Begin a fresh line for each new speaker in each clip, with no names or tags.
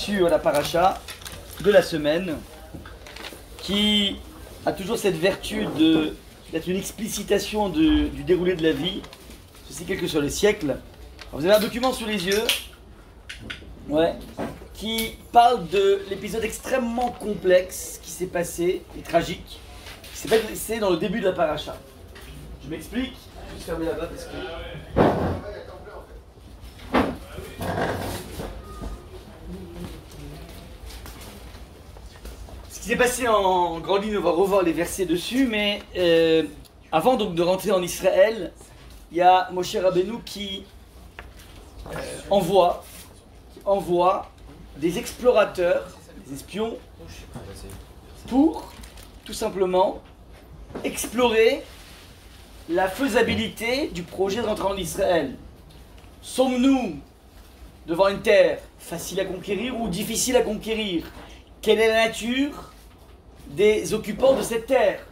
sur la paracha de la semaine qui a toujours cette vertu d'être une explicitation du déroulé de la vie, ceci quel que soit le siècle. Alors, vous avez un document sous les yeux qui parle de l'épisode extrêmement complexe qui s'est passé et tragique, qui s'est passé dans le début de la paracha. Je m'explique, je vais juste fermer là-bas parce que... Ce qui s'est passé en grande ligne, on va revoir les versets dessus, mais avant donc de rentrer en Israël, il y a Moshe Rabbeinu qui envoie des explorateurs, des espions, pour tout simplement explorer la faisabilité du projet de rentrer en Israël. Sommes-nous devant une terre facile à conquérir ou difficile à conquérir? Quelle est la nature des occupants de cette terre?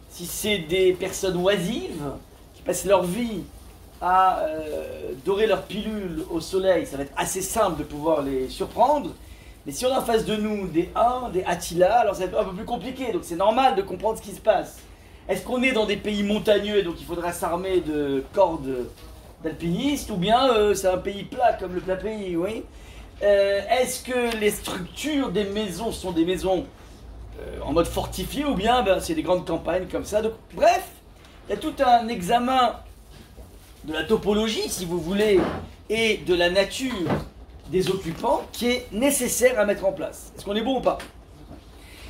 Si c'est des personnes oisives qui passent leur vie à dorer leurs pilules au soleil, ça va être assez simple de pouvoir les surprendre. Mais si on a en face de nous des Huns, des Attila, alors ça va être un peu plus compliqué. Donc c'est normal de comprendre ce qui se passe. Est-ce qu'on est dans des pays montagneux et donc il faudra s'armer de cordes d'alpinistes, ou bien c'est un pays plat comme le plat pays, oui? Est-ce que les structures des maisons sont des maisons en mode fortifié, ou bien c'est des grandes campagnes comme ça? Donc, bref, il y a tout un examen de la topologie, si vous voulez, et de la nature des occupants qui est nécessaire à mettre en place. Est-ce qu'on est bon ou pas?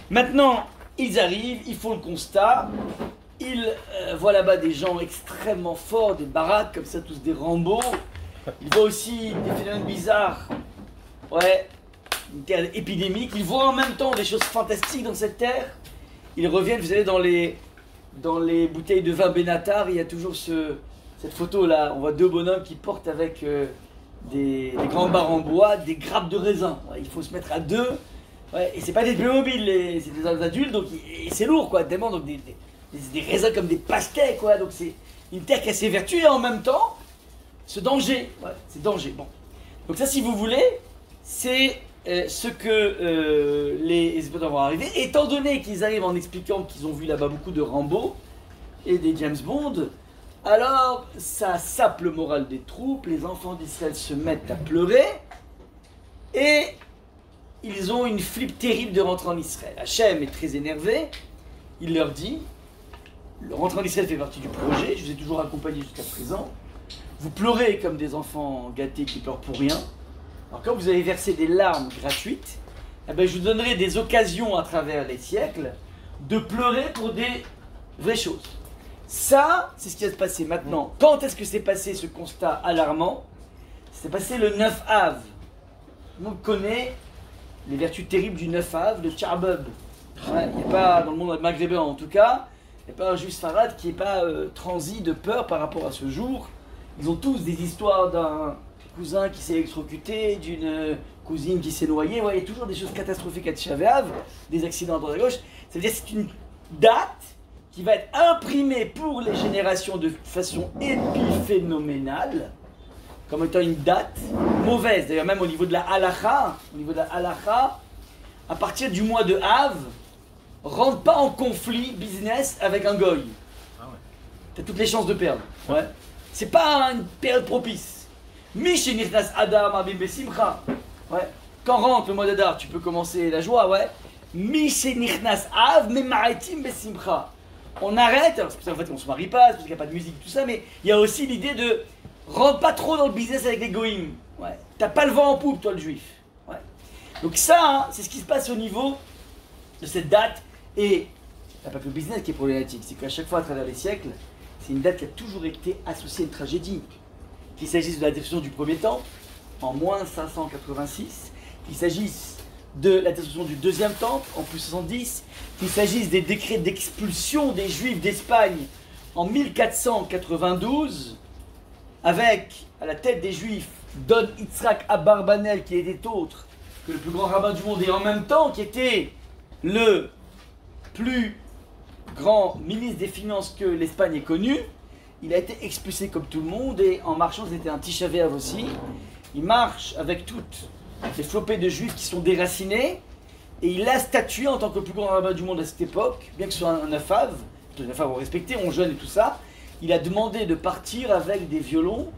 Maintenant, ils arrivent, ils font le constat, ils voient là-bas des gens extrêmement forts, des baraques comme ça, tous des Rambo. Ils voient aussi des phénomènes bizarres, une terre épidémique. Ils voient en même temps des choses fantastiques dans cette terre. Ils reviennent, vous savez, dans les bouteilles de vin Benatar, il y a toujours cette photo-là. On voit deux bonhommes qui portent avec des grands barres en bois, des grappes de raisin. Il faut se mettre à deux. Et c'est pas des Playmobil, c'est des adultes, donc et c'est lourd, quoi, tellement, donc des raisins comme des pastèques, quoi. Donc c'est une terre qui a ses vertus et en même temps ce danger, c'est danger. Bon, donc ça, si vous voulez, c'est ce que les exploitants vont arriver, étant donné qu'ils arrivent en expliquant qu'ils ont vu là-bas beaucoup de Rambo et des James Bond. Alors ça sape le moral des troupes, les enfants d'Israël se mettent à pleurer et ils ont une flippe terrible de rentrer en Israël. Hachem est très énervé, il leur dit: le rentrer en Israël fait partie du projet, je vous ai toujours accompagné jusqu'à présent, vous pleurez comme des enfants gâtés qui pleurent pour rien. Alors quand vous avez versé des larmes gratuites, je vous donnerai des occasions à travers les siècles de pleurer pour des vraies choses. Ça, c'est ce qui va se passer maintenant. Quand est-ce que s'est passé ce constat alarmant? C'est passé le 9 Av. Tout le monde connaît les vertus terribles du 9 Av, le Tcharbub. Il n'y a pas, dans le monde maghrébin en tout cas, il n'y a pas un juif farad qui n'est pas transi de peur par rapport à ce jour. Ils ont tous des histoires d'un cousin qui s'est électrocuté, d'une cousine qui s'est noyée. Il y a toujours des choses catastrophiques à Tisha B'Av, des accidents à droite à gauche. C'est-à-dire que c'est une date qui va être imprimée pour les générations de façon épiphénoménale, comme étant une date mauvaise. D'ailleurs, même au niveau de la halakha, à partir du mois de Av, rentre pas en conflit business avec un goy. T'as toutes les chances de perdre. C'est pas une période propice. Mishenirnas Adam Abim Besimcha. Quand rentre le mois d'Adar, tu peux commencer la joie. Mishenirnas Av Memaitim Besimcha. On arrête, alors c'est pour ça qu'en fait on se marie pas, c'est parce qu'il n'y a pas de musique, tout ça, mais il y a aussi l'idée de rentre pas trop dans le business avec les goïms. T'as pas le vent en poupe, toi le juif. Donc ça, c'est ce qui se passe au niveau de cette date. Et il n'y a pas que le business qui est problématique, c'est qu'à chaque fois à travers les siècles, c'est une date qui a toujours été associée à une tragédie. Qu'il s'agisse de la destruction du premier temple, en moins 586, qu'il s'agisse de la destruction du deuxième temple, en plus 70, qu'il s'agisse des décrets d'expulsion des Juifs d'Espagne en 1492, avec à la tête des Juifs Don Yitzhak Abarbanel, qui était autre que le plus grand rabbin du monde, et en même temps qui était le plus grand ministre des Finances que l'Espagne ait connu. Il a été expulsé comme tout le monde, et en marchant, c'était un Tisha B'Av aussi. Il marche avec toute des flopées de juifs qui sont déracinés, et il a statué en tant que le plus grand rabbin du monde à cette époque, bien que ce soit un afave, tous les afaves ont respecté, on jeûne et tout ça, il a demandé de partir avec des violons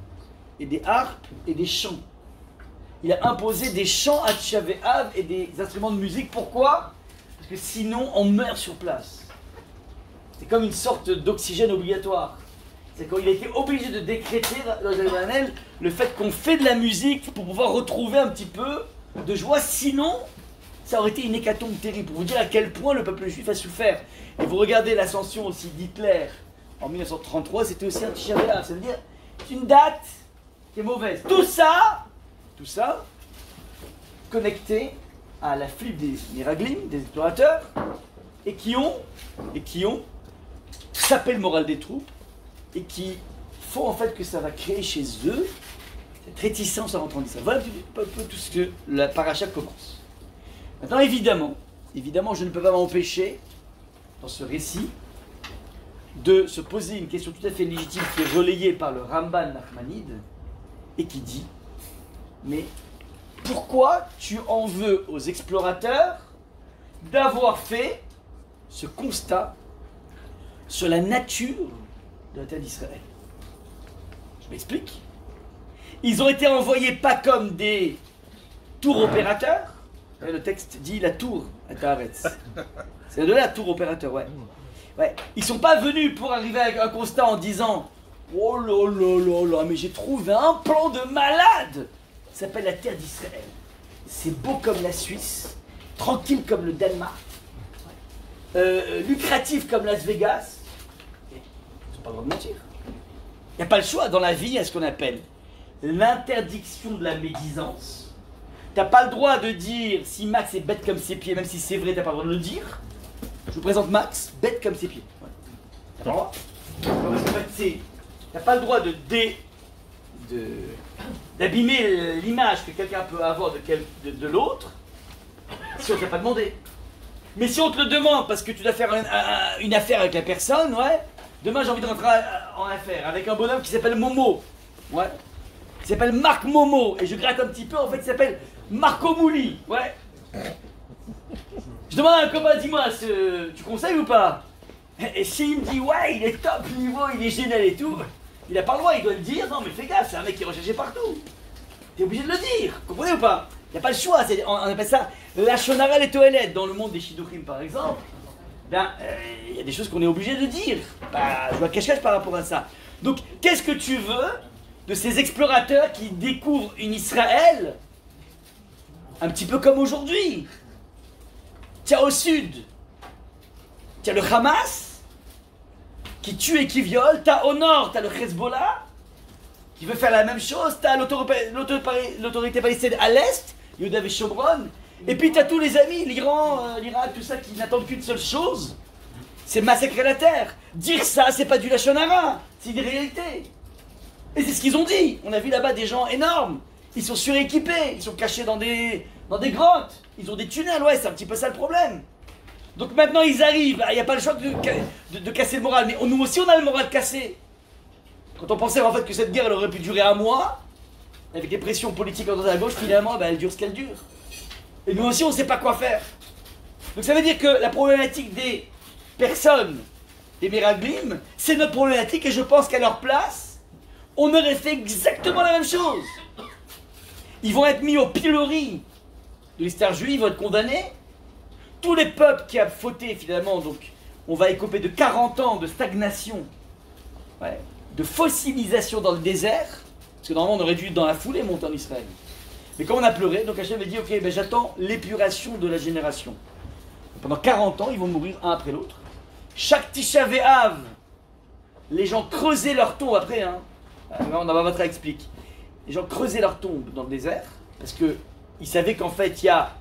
et des harpes et des chants. Il a imposé des chants à Tisha B'Av et des instruments de musique. Pourquoi? Parce que sinon on meurt sur place. C'est comme une sorte d'oxygène obligatoire. C'est quand il a été obligé de décréter dans le fait qu'on fait de la musique pour pouvoir retrouver un petit peu de joie. Sinon, ça aurait été une hécatombe terrible. Pour vous dire à quel point le peuple juif a souffert. Et vous regardez l'ascension aussi d'Hitler en 1933, c'était aussi un Tisha B'Av. Ça veut dire c'est une date qui est mauvaise. Tout ça connecté à la flip des miraglim, des explorateurs, et qui ont sapé le moral des troupes, et qui font en fait que ça va créer chez eux cette réticence à rentrer en Israël. Voilà un peu tout ce que la paracha commence. Maintenant, évidemment, je ne peux pas m'empêcher, dans ce récit, de se poser une question tout à fait légitime qui est relayée par le Ramban Nachmanide, et qui dit, mais pourquoi tu en veux aux explorateurs d'avoir fait ce constat sur la nature de la terre d'Israël? Je m'explique. Ils ont été envoyés pas comme des tours opérateurs. Le texte dit la tour à Taaretz. C'est de là la tour opérateur, ouais. Ils sont pas venus pour arriver avec un constat en disant oh là là là là, mais j'ai trouvé un plan de malade. Ça s'appelle la terre d'Israël. C'est beau comme la Suisse, tranquille comme le Danemark, lucratif comme Las Vegas. Ils n'ont pas le droit de mentir. Il n'y a pas le choix. Dans la vie, il y a ce qu'on appelle l'interdiction de la médisance. Tu n'as pas le droit de dire si Max est bête comme ses pieds, même si c'est vrai, tu n'as pas le droit de le dire. Je vous présente Max, bête comme ses pieds. Ouais. Tu n'as pas le droit. En fait, tu n'as pas le droit d'abîmer l'image que quelqu'un peut avoir de l'autre si on ne t'a pas demandé. Mais si on te le demande parce que tu dois faire une affaire avec la personne, ouais, demain j'ai envie de rentrer en affaire avec un bonhomme qui s'appelle Momo, ouais, qui s'appelle Marc Momo, et je gratte un petit peu, en fait il s'appelle Marco Mouli, ouais. Je demande à un copain, dis-moi, tu conseilles ou pas? Et s'il me dit ouais, il est top niveau, il est génial et tout, il n'a pas le droit, il doit le dire. Non mais fais gaffe, c'est un mec qui est recherché partout. T'es obligé de le dire, comprenez ou pas? Il n'y a pas le choix, on appelle ça la shonara les toilettes. Dans le monde des shidduchim par exemple, il y a des choses qu'on est obligé de dire. Je vois cache-cache par rapport à ça. Donc qu'est-ce que tu veux de ces explorateurs qui découvrent une Israël un petit peu comme aujourd'hui? Tiens, au sud, tu as le Hamas qui tue et qui viole, t'as au nord, t'as le Hezbollah qui veut faire la même chose, t'as l'autorité palestinienne à l'est, Yehuda et Shomron, et puis t'as tous les amis, l'Iran, l'Irak, tout ça qui n'attendent qu'une seule chose, c'est massacrer la terre. Dire ça, c'est pas du lashon hara, c'est une réalité. Et c'est ce qu'ils ont dit. On a vu là-bas des gens énormes, ils sont suréquipés, ils sont cachés dans des grottes, ils ont des tunnels, ouais, c'est un petit peu ça le problème. Donc maintenant ils arrivent, il n'y a pas le choix de casser le moral, mais nous aussi on a le moral cassé. Quand on pensait en fait que cette guerre elle aurait pu durer un mois, avec les pressions politiques à droite et à gauche, finalement elle dure ce qu'elle dure. Et nous aussi on ne sait pas quoi faire. Donc ça veut dire que la problématique des personnes, des miraglim, c'est notre problématique, et je pense qu'à leur place, on aurait fait exactement la même chose. Ils vont être mis au pilori de l'histoire juive, ils vont être condamnés. Tous les peuples qui ont fauté finalement, donc on va écoper de 40 ans de stagnation, ouais, de fossilisation dans le désert, parce que normalement on aurait dû dans la foulée monter en Israël. Mais comme on a pleuré, donc Hachem a dit ok, ben j'attends l'épuration de la génération. Pendant 40 ans, ils vont mourir un après l'autre. Chaque Tisha B'Av, les gens creusaient leur tombe après, hein. On va votre explique. Les gens creusaient leur tombe dans le désert, parce qu'ils savaient qu'en fait il y a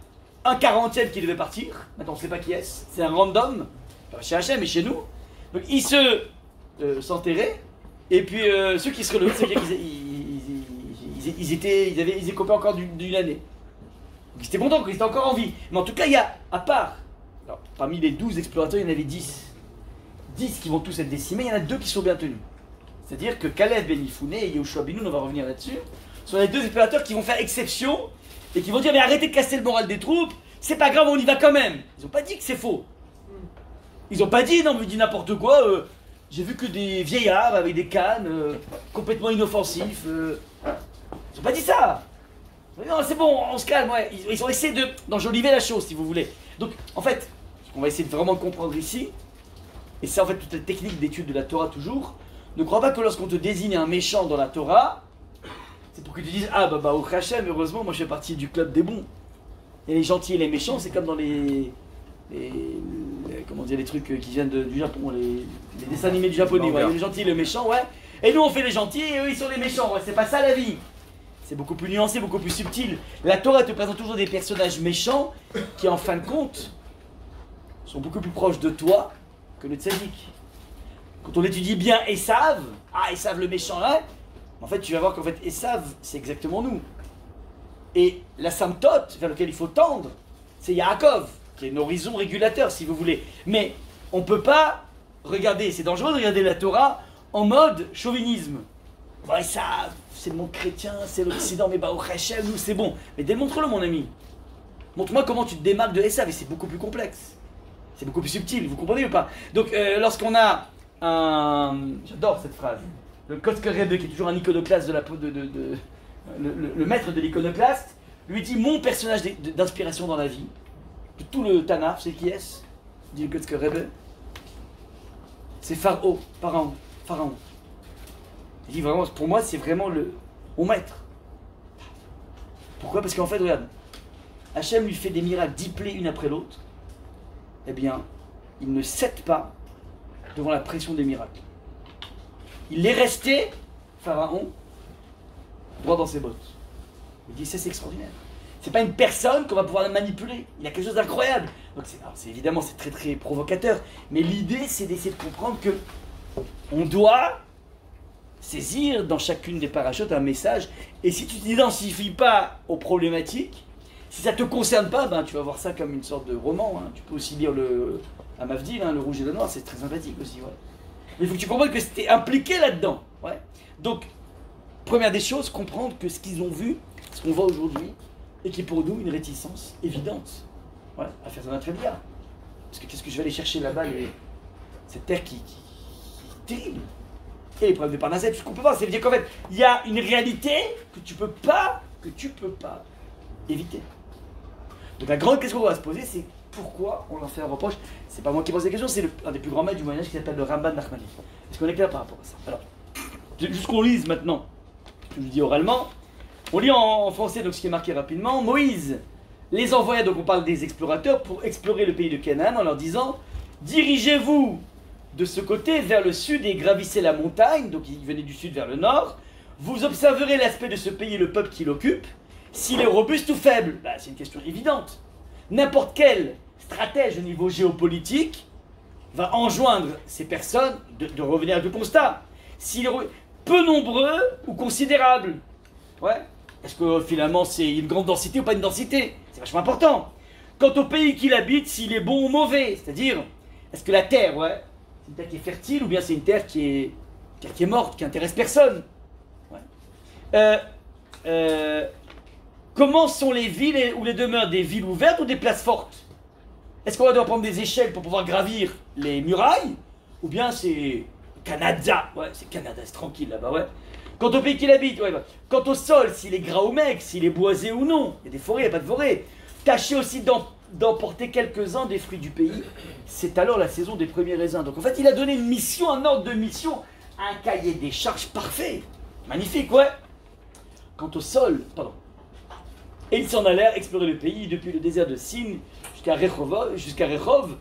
un 40e qui devait partir. Maintenant on ne sait pas qui est-ce, c'est un random, pas chez Hachem mais chez nous. Donc ils s'enterraient, et puis ceux qui se relevaient, c'est qu'ils écopaient encore d'une année. Donc ils étaient contents, qu'ils étaient encore en vie. Mais en tout cas, il y a, à part, alors, parmi les 12 explorateurs, il y en avait 10. 10 qui vont tous être décimés, il y en a 2 qui sont bien tenus. C'est-à-dire que Caleb Ben Yifouné et Yehoshua Ben Nun, on va revenir là-dessus, sont les 2 explorateurs qui vont faire exception et qui vont dire mais arrêtez de casser le moral des troupes, c'est pas grave, on y va quand même. Ils n'ont pas dit que c'est faux. Ils n'ont pas dit non mais dis n'importe quoi, j'ai vu que des vieillards avec des cannes, complètement inoffensifs. Ils n'ont pas dit ça. Non c'est bon, on se calme, ouais. Ils ont essayé d'enjoliver la chose si vous voulez. Donc en fait, ce qu'on va essayer de vraiment comprendre ici, et c'est en fait toute la technique d'étude de la Torah toujours, ne crois pas que lorsqu'on te désigne un méchant dans la Torah, c'est pour que tu dises ah bah au Hachem, heureusement moi je fais partie du club des bons. Et les gentils et les méchants, c'est comme dans comment dire, les trucs qui viennent du Japon, les dessins animés du japonais, ouais, les gentils et les méchants, ouais. Et nous on fait les gentils et eux ils sont les méchants, ouais, c'est pas ça la vie. C'est beaucoup plus nuancé, beaucoup plus subtil. La Torah te présente toujours des personnages méchants qui en fin de compte sont beaucoup plus proches de toi que le tzaddik. Quand on étudie bien Esav, Esav le méchant là, en fait tu vas voir qu'en fait Esav c'est exactement nous. Et la symptote vers laquelle il faut tendre, c'est Yaakov, qui est un horizon régulateur si vous voulez. Mais on ne peut pas regarder, c'est dangereux de regarder la Torah en mode chauvinisme. Ouais, ça, c'est le monde chrétien, c'est l'Occident, mais bah au Hachem, nous c'est bon. Mais démontre-le mon ami. Montre-moi comment tu te démarques de Esav, et c'est beaucoup plus complexe. C'est beaucoup plus subtil, vous comprenez ou pas? Donc lorsqu'on a un... J'adore cette phrase. Le Kotzker Rebbe, qui est toujours un iconoclaste le maître de l'iconoclaste, lui dit mon personnage d'inspiration dans la vie, de tout le Tanakh, c'est qui est-ce? Dit le Kotzker Rebbe. C'est Pharaon. Il dit vraiment, pour moi, c'est vraiment mon maître. Pourquoi? Parce qu'en fait, regarde, Hachem lui fait des miracles diplés une après l'autre. Eh bien, il ne cède pas devant la pression des miracles. Il est resté, Pharaon, droit dans ses bottes. Il dit, c'est extraordinaire. C'est pas une personne qu'on va pouvoir manipuler. Il a quelque chose d'incroyable. Donc évidemment, c'est très très provocateur. Mais l'idée, c'est d'essayer de comprendre que on doit saisir dans chacune des parachutes un message. Et si tu ne t'identifies pas aux problématiques, si ça ne te concerne pas, ben, tu vas voir ça comme une sorte de roman. Hein. Tu peux aussi lire le Amavdil, le Rouge et le Noir, c'est très sympathique aussi. Ouais. Mais il faut que tu comprennes que c'était impliqué là-dedans. Ouais. Donc, première des choses, comprendre que ce qu'ils ont vu, ce qu'on voit aujourd'hui, et qui est pour nous une réticence évidente ouais, à faire ça très bien. Parce que qu'est-ce que je vais aller chercher là-bas, cette terre qui est terrible. Et les problèmes de Parnassette, tout ce qu'on peut voir, c'est dire qu'en fait, il y a une réalité que tu peux pas éviter. Donc la grande question qu'on va se poser, c'est pourquoi on leur fait un reproche. C'est pas moi qui pose la question, c'est un des plus grands maîtres du Moyen-Âge qui s'appelle le Ramban Nachmani. Est-ce qu'on est clair par rapport à ça? Alors, juste qu'on lise maintenant, je vous dis oralement, on lit en français donc ce qui est marqué rapidement. Moïse les envoya, donc on parle des explorateurs, pour explorer le pays de Canaan en leur disant « Dirigez-vous de ce côté vers le sud et gravissez la montagne », donc ils venaient du sud vers le nord. « Vous observerez l'aspect de ce pays et le peuple qui l'occupe. S'il est robuste ou faible, bah, c'est une question évidente. N'importe quel stratège au niveau géopolitique va enjoindre ces personnes de revenir à du constat. S'il est peu nombreux ou considérable, ouais. Est-ce que finalement c'est une grande densité ou pas une densité? C'est vachement important. Quant au pays qu'il habite, s'il est bon ou mauvais, c'est-à-dire, est-ce que la terre, ouais, c'est une terre qui est fertile ou bien c'est une terre qui est morte, qui intéresse personne? Ouais. Comment sont les villes ou les demeures, des villes ouvertes ou des places fortes? Est-ce qu'on va devoir prendre des échelles pour pouvoir gravir les murailles? Ou bien c'est Canada? Ouais, c'est Canada, c'est tranquille là-bas, ouais. Quant au pays qu'il habite, ouais, bah. Quant au sol, s'il est gras ou maigre, s'il est boisé ou non, il y a des forêts, il n'y a pas de forêt. Tâchez aussi d'emporter quelques-uns des fruits du pays. C'est alors la saison des premiers raisins. Donc en fait, il a donné une mission, un ordre de mission, un cahier des charges parfait. Magnifique, ouais. Quant au sol, pardon. Et ils s'en allèrent explorer le pays depuis le désert de Sin jusqu'à Rehov,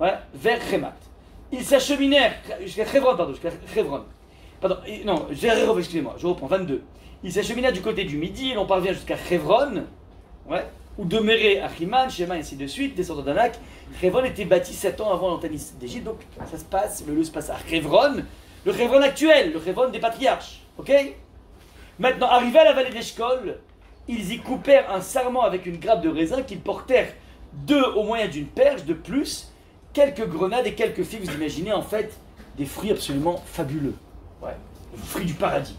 ouais, vers Rémat. Ils s'acheminèrent jusqu'à Hebron, excusez-moi, je reprends, 22. Ils s'acheminèrent du côté du midi et l'on parvient jusqu'à Hebron, ouais, où demeurait Achiman, Shema, et ainsi de suite, descendant d'Anak. Hebron était bâti 7 ans avant l'Antanis d'Égypte, donc ça se passe, le lieu se passe à Hebron, le Hebron actuel, le Hebron des patriarches, ok? Maintenant, arrivés à la vallée d'Eshkol, ils y coupèrent un sarment avec une grappe de raisin qu'ils portèrent au moyen d'une perche, de plus, quelques grenades et quelques figues. Vous imaginez en fait des fruits absolument fabuleux. Ouais, des fruits du paradis.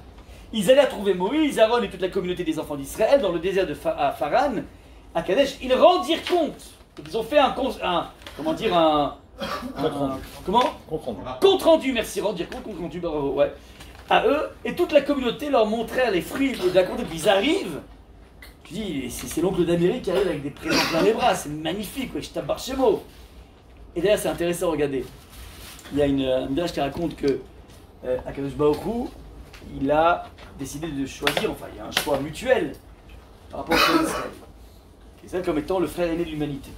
Ils allaient trouver Moïse, Aaron et toute la communauté des enfants d'Israël dans le désert de Pharan, à Kadesh. Ils rendirent compte. Donc ils ont fait comment dire, comment compte rendu, merci, rendir compte rendu, bravo, ouais, à eux. Et toute la communauté leur montrait les fruits de la compte, et puis ils arrivent. Je dis, c'est l'oncle d'Amérique qui arrive avec des présents plein les bras, c'est magnifique, ouais, je tape chez moi. Et d'ailleurs, c'est intéressant, regardez. Il y a une dage qui raconte que Akadosh Baruch Hu, il a décidé de choisir, enfin, il y a un choix mutuel par rapport au frère d'Israël. Israël comme étant le frère aîné de l'humanité.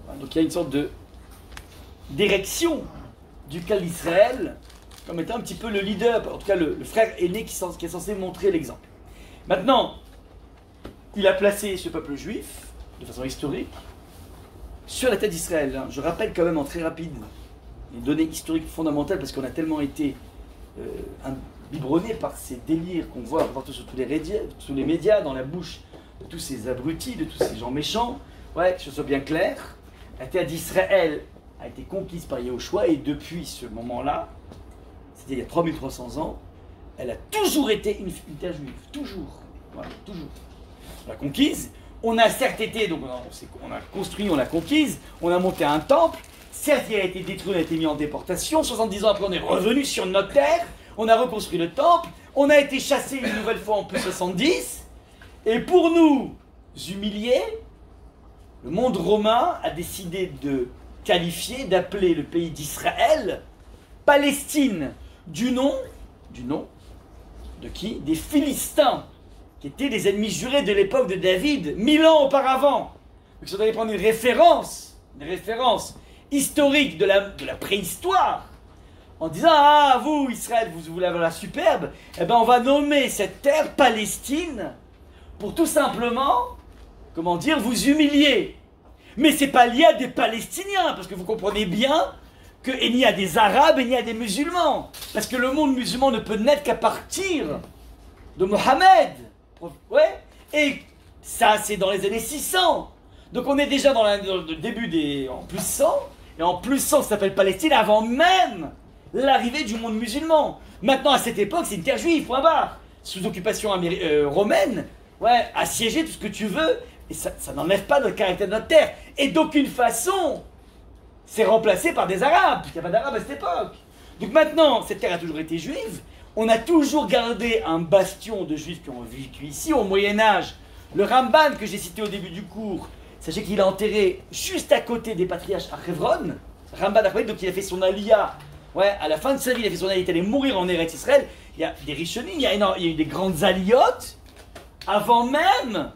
Voilà, donc il y a une sorte d'érection du cas d'Israël comme étant un petit peu le leader, en tout cas le frère aîné qui est censé montrer l'exemple. Maintenant, il a placé ce peuple juif, de façon historique, sur la tête d'Israël. Je rappelle quand même en très rapide les données historiques fondamentales parce qu'on a tellement été biberonné par ces délires qu'on voit partout sur tous les médias, dans la bouche de tous ces abrutis, de tous ces gens méchants. Ouais, que ce soit bien clair, la terre d'Israël a été conquise par Yahushua et depuis ce moment-là, c'était il y a 3300 ans, elle a toujours été une terre juive. Toujours. Voilà, toujours. On l'a conquise, on a certes été, donc on a construit, on l'a conquise, on a monté un temple, certes il a été détruit, on a été mis en déportation, 70 ans après on est revenu sur notre terre, on a reconstruit le temple, on a été chassé une nouvelle fois en plus 70, et pour nous humilier, le monde romain a décidé de qualifier, d'appeler le pays d'Israël Palestine, du nom de qui? Des Philistins, qui étaient les ennemis jurés de l'époque de David, 1000 ans auparavant. Donc si on allait prendre une référence historique de la préhistoire, en disant, ah, vous, Israël, vous voulez avoir la superbe, eh bien on va nommer cette terre Palestine pour tout simplement, comment dire, vous humilier. Mais c'est pas lié à des Palestiniens, parce que vous comprenez bien qu'il n'y a des Arabes et il n'y a des musulmans. Parce que le monde musulman ne peut naître qu'à partir de Mohammed. Ouais. Et ça, c'est dans les années 600. Donc on est déjà dans le début en plus 100. Et en plus 100, ça s'appelle Palestine avant même l'arrivée du monde musulman. Maintenant, à cette époque, c'est une terre juive, point barre. Sous occupation romaine, ouais, assiégée, tout ce que tu veux. Et ça n'enlève pas le caractère de notre terre. Et d'aucune façon, c'est remplacé par des Arabes. Il n'y a pas d'Arabes à cette époque. Donc maintenant, cette terre a toujours été juive. On a toujours gardé un bastion de juifs qui ont vécu ici au Moyen-Âge. Le Ramban que j'ai cité au début du cours, sachez qu'il est enterré juste à côté des patriarches à Hebron. Ramban Achmed, donc il a fait son aliyah. Ouais, à la fin de sa vie, il a fait son aliyah, il est allé mourir en Eretz Israël. Il y a des Rishonim, il y a eu des grandes aliyot avant même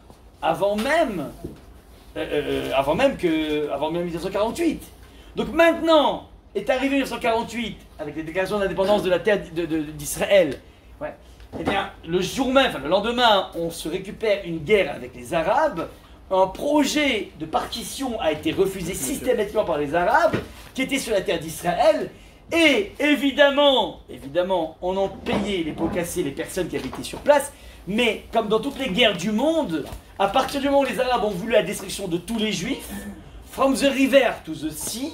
1948. Donc maintenant est arrivé 1948 avec les déclarations d'indépendance de la terre d'Israël. Ouais. Eh bien, le jour même, enfin le lendemain, on se récupère une guerre avec les Arabes. Un projet de partition a été refusé systématiquement par les Arabes qui étaient sur la terre d'Israël. Et évidemment, on en payait les pots cassés les personnes qui habitaient sur place. Mais comme dans toutes les guerres du monde, à partir du moment où les Arabes ont voulu la destruction de tous les Juifs, from the river to the sea,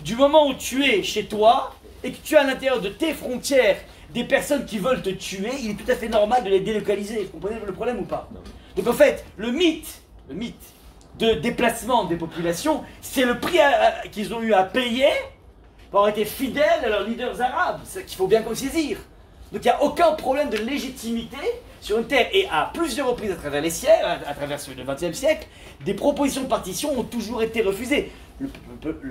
du moment où tu es chez toi et que tu as à l'intérieur de tes frontières des personnes qui veulent te tuer, il est tout à fait normal de les délocaliser. Vous comprenez le problème ou pas? Donc en fait, le mythe de déplacement des populations, c'est le prix qu'ils ont eu à payer pour avoir été fidèles à leurs leaders arabes. C'est qu'il faut bien saisir. Donc il n'y a aucun problème de légitimité sur une terre. Et à plusieurs reprises à travers les siècles, à travers le XXe siècle, des propositions de partition ont toujours été refusées. Le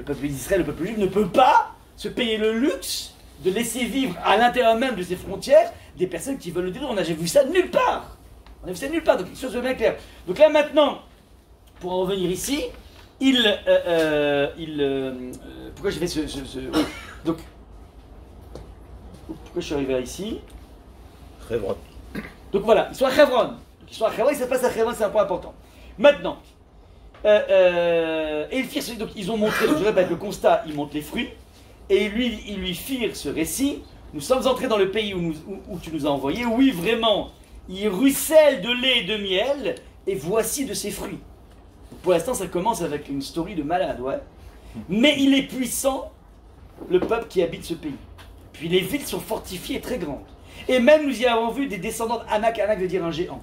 peuple d'Israël, le peuple juif ne peut pas se payer le luxe de laisser vivre à l'intérieur même de ses frontières des personnes qui veulent le détruire. On n'a vu ça nulle part. On a vu ça nulle part, donc les choses sont bien claires. Donc là maintenant, pour en revenir ici, pourquoi j'ai fait donc, pourquoi je suis arrivé ici?
Hebron.
Donc voilà, ils sont à Hebron. Ils sont à Hebron, ça se passe à Hebron, c'est un point important. Maintenant, donc ils ont montré, donc je répète le constat, ils montrent les fruits, et ils lui firent ce récit. Nous sommes entrés dans le pays où tu nous as envoyés. Oui, vraiment, il ruisselle de lait et de miel, et voici de ses fruits. Pour l'instant, ça commence avec une story de malade, ouais. Mais il est puissant, le peuple qui habite ce pays. Puis les villes sont fortifiées et très grandes. Et même nous y avons vu des descendants d'Anak, Anak veut dire un géant.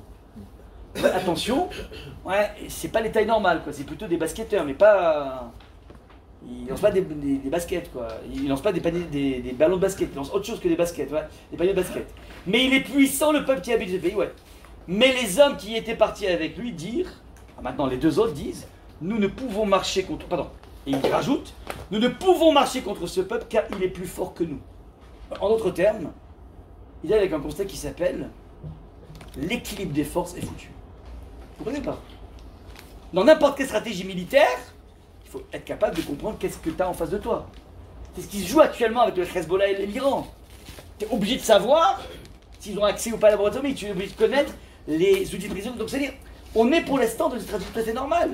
Attention, ouais, c'est pas les tailles normales, quoi. C'est plutôt des basketteurs, mais pas. Ils lancent pas des baskets, quoi. Ils lancent pas des ballons de basket. Ils lancent autre chose que des baskets, ouais. Des paniers de basket. Mais il est puissant, le peuple qui habite ce pays, ouais. Mais les hommes qui étaient partis avec lui dirent, maintenant les deux autres disent, nous ne pouvons marcher contre. Pardon. Et il rajoute, nous ne pouvons marcher contre ce peuple car il est plus fort que nous. En d'autres termes, il est avec un constat qui s'appelle l'équilibre des forces est foutu. Vous comprenez pas? Dans n'importe quelle stratégie militaire, il faut être capable de comprendre qu'est-ce que tu as en face de toi. C'est ce qui se joue actuellement avec le Hezbollah et l'Iran. Tu es obligé de savoir s'ils ont accès ou pas à la bombe atomique, tu es obligé de connaître les outils de prison. Donc c'est-à-dire, on est pour l'instant dans une stratégie tout à fait normale.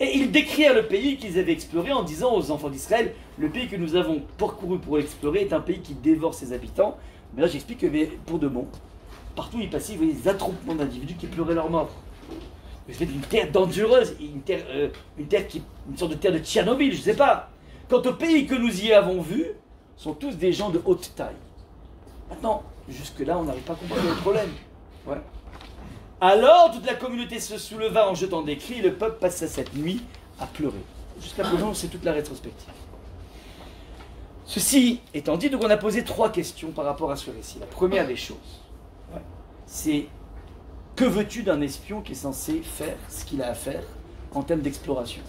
Et ils décrivent le pays qu'ils avaient exploré en disant aux enfants d'Israël, le pays que nous avons parcouru pour l'explorer est un pays qui dévore ses habitants. Mais là j'explique que pour de bon, partout où ils passaient, ils voyaient des attroupements d'individus qui pleuraient leur mort. C'est une terre dangereuse, une sorte de terre de Tchernobyl, je sais pas. Quant aux pays que nous y avons vus, sont tous des gens de haute taille. Maintenant, jusque-là, on n'arrive pas à comprendre le problème. Ouais. Alors, toute la communauté se souleva en jetant des cris, et le peuple passa cette nuit à pleurer. Jusqu'à présent, c'est toute la rétrospective. Ceci étant dit, donc on a posé 3 questions par rapport à ce récit. La première des choses, c'est que veux-tu d'un espion qui est censé faire ce qu'il a à faire en termes d'exploration?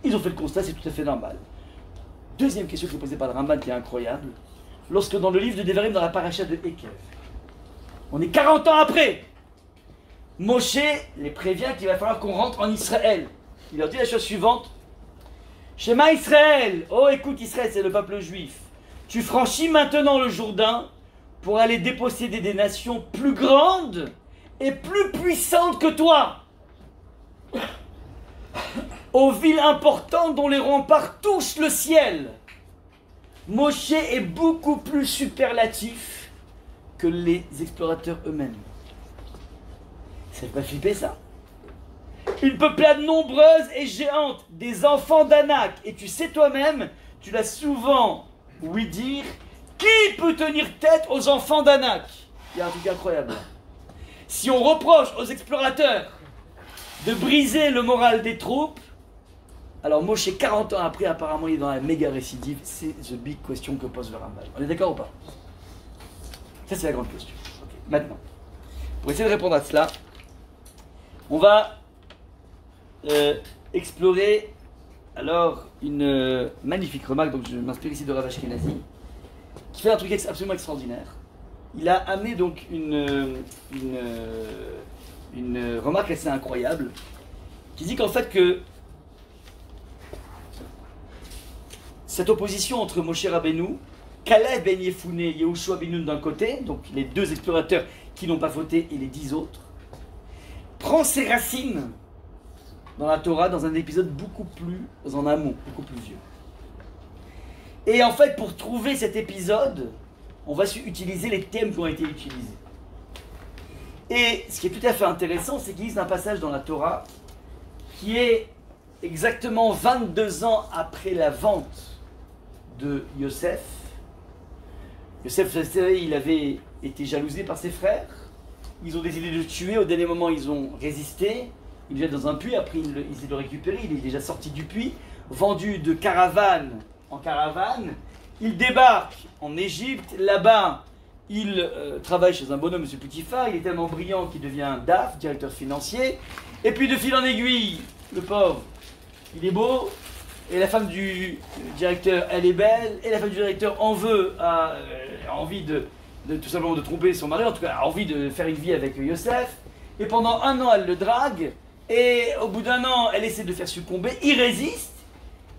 Ils ont fait le constat, c'est tout à fait normal. Deuxième question qui est posée par le Ramban qui est incroyable. Lorsque dans le livre de Devarim, dans la paracha de Ekev, on est 40 ans après, Moshe les prévient qu'il va falloir qu'on rentre en Israël. Il leur dit la chose suivante. Shema Israël, oh écoute Israël, c'est le peuple juif. Tu franchis maintenant le Jourdain pour aller déposséder des nations plus grandes et plus puissantes que toi, aux villes importantes dont les remparts touchent le ciel. Moshe est beaucoup plus superlatif que les explorateurs eux-mêmes. Ça fait pas flipper ça? Une peuplade nombreuse et géante, des enfants d'Anak. Et tu sais toi-même, tu l'as souvent ouï dire, qui peut tenir tête aux enfants d'Anak? Il y a un truc incroyable. Si on reproche aux explorateurs de briser le moral des troupes, alors Moshe, 40 ans après, apparemment, il est dans la méga récidive. C'est the big question que pose le Rambam. On est d'accord ou pas? Ça, c'est la grande question. Okay. Maintenant, pour essayer de répondre à cela, on va explorer alors une magnifique remarque. Donc, je m'inspire ici de Rav Ashkenazi, qui fait un truc absolument extraordinaire. Il a amené donc une remarque assez incroyable, qui dit qu'en fait que cette opposition entre Moshe Rabbeinu, Caleb ben Yefoune et Yehoshua ben Nun d'un côté, donc les 2 explorateurs qui n'ont pas fauté et les 10 autres, prend ses racines dans la Torah dans un épisode beaucoup plus en amont, beaucoup plus vieux. Et en fait, pour trouver cet épisode, on va utiliser les thèmes qui ont été utilisés. Et ce qui est tout à fait intéressant, c'est qu'il existe un passage dans la Torah qui est exactement 22 ans après la vente de Yosef. Yosef, il avait été jalousé par ses frères. Ils ont décidé de le tuer. Au dernier moment, ils ont résisté. Il le jettent dans un puits. Après, ils essaient de le récupérer. Il est déjà sorti du puits, vendu de caravane en caravane. Il débarque en Égypte. Là-bas, il travaille chez un bonhomme, M. Potiphar. Il est tellement brillant qu'il devient DAF, directeur financier. Et puis, de fil en aiguille, le pauvre, il est beau. Et la femme du directeur, elle est belle. Et la femme du directeur en veut, a envie de tout simplement de tromper son mari. En tout cas, a envie de faire une vie avec Yosef. Et pendant 1 an, elle le drague. Et au bout d'1 an, elle essaie de le faire succomber. Il résiste.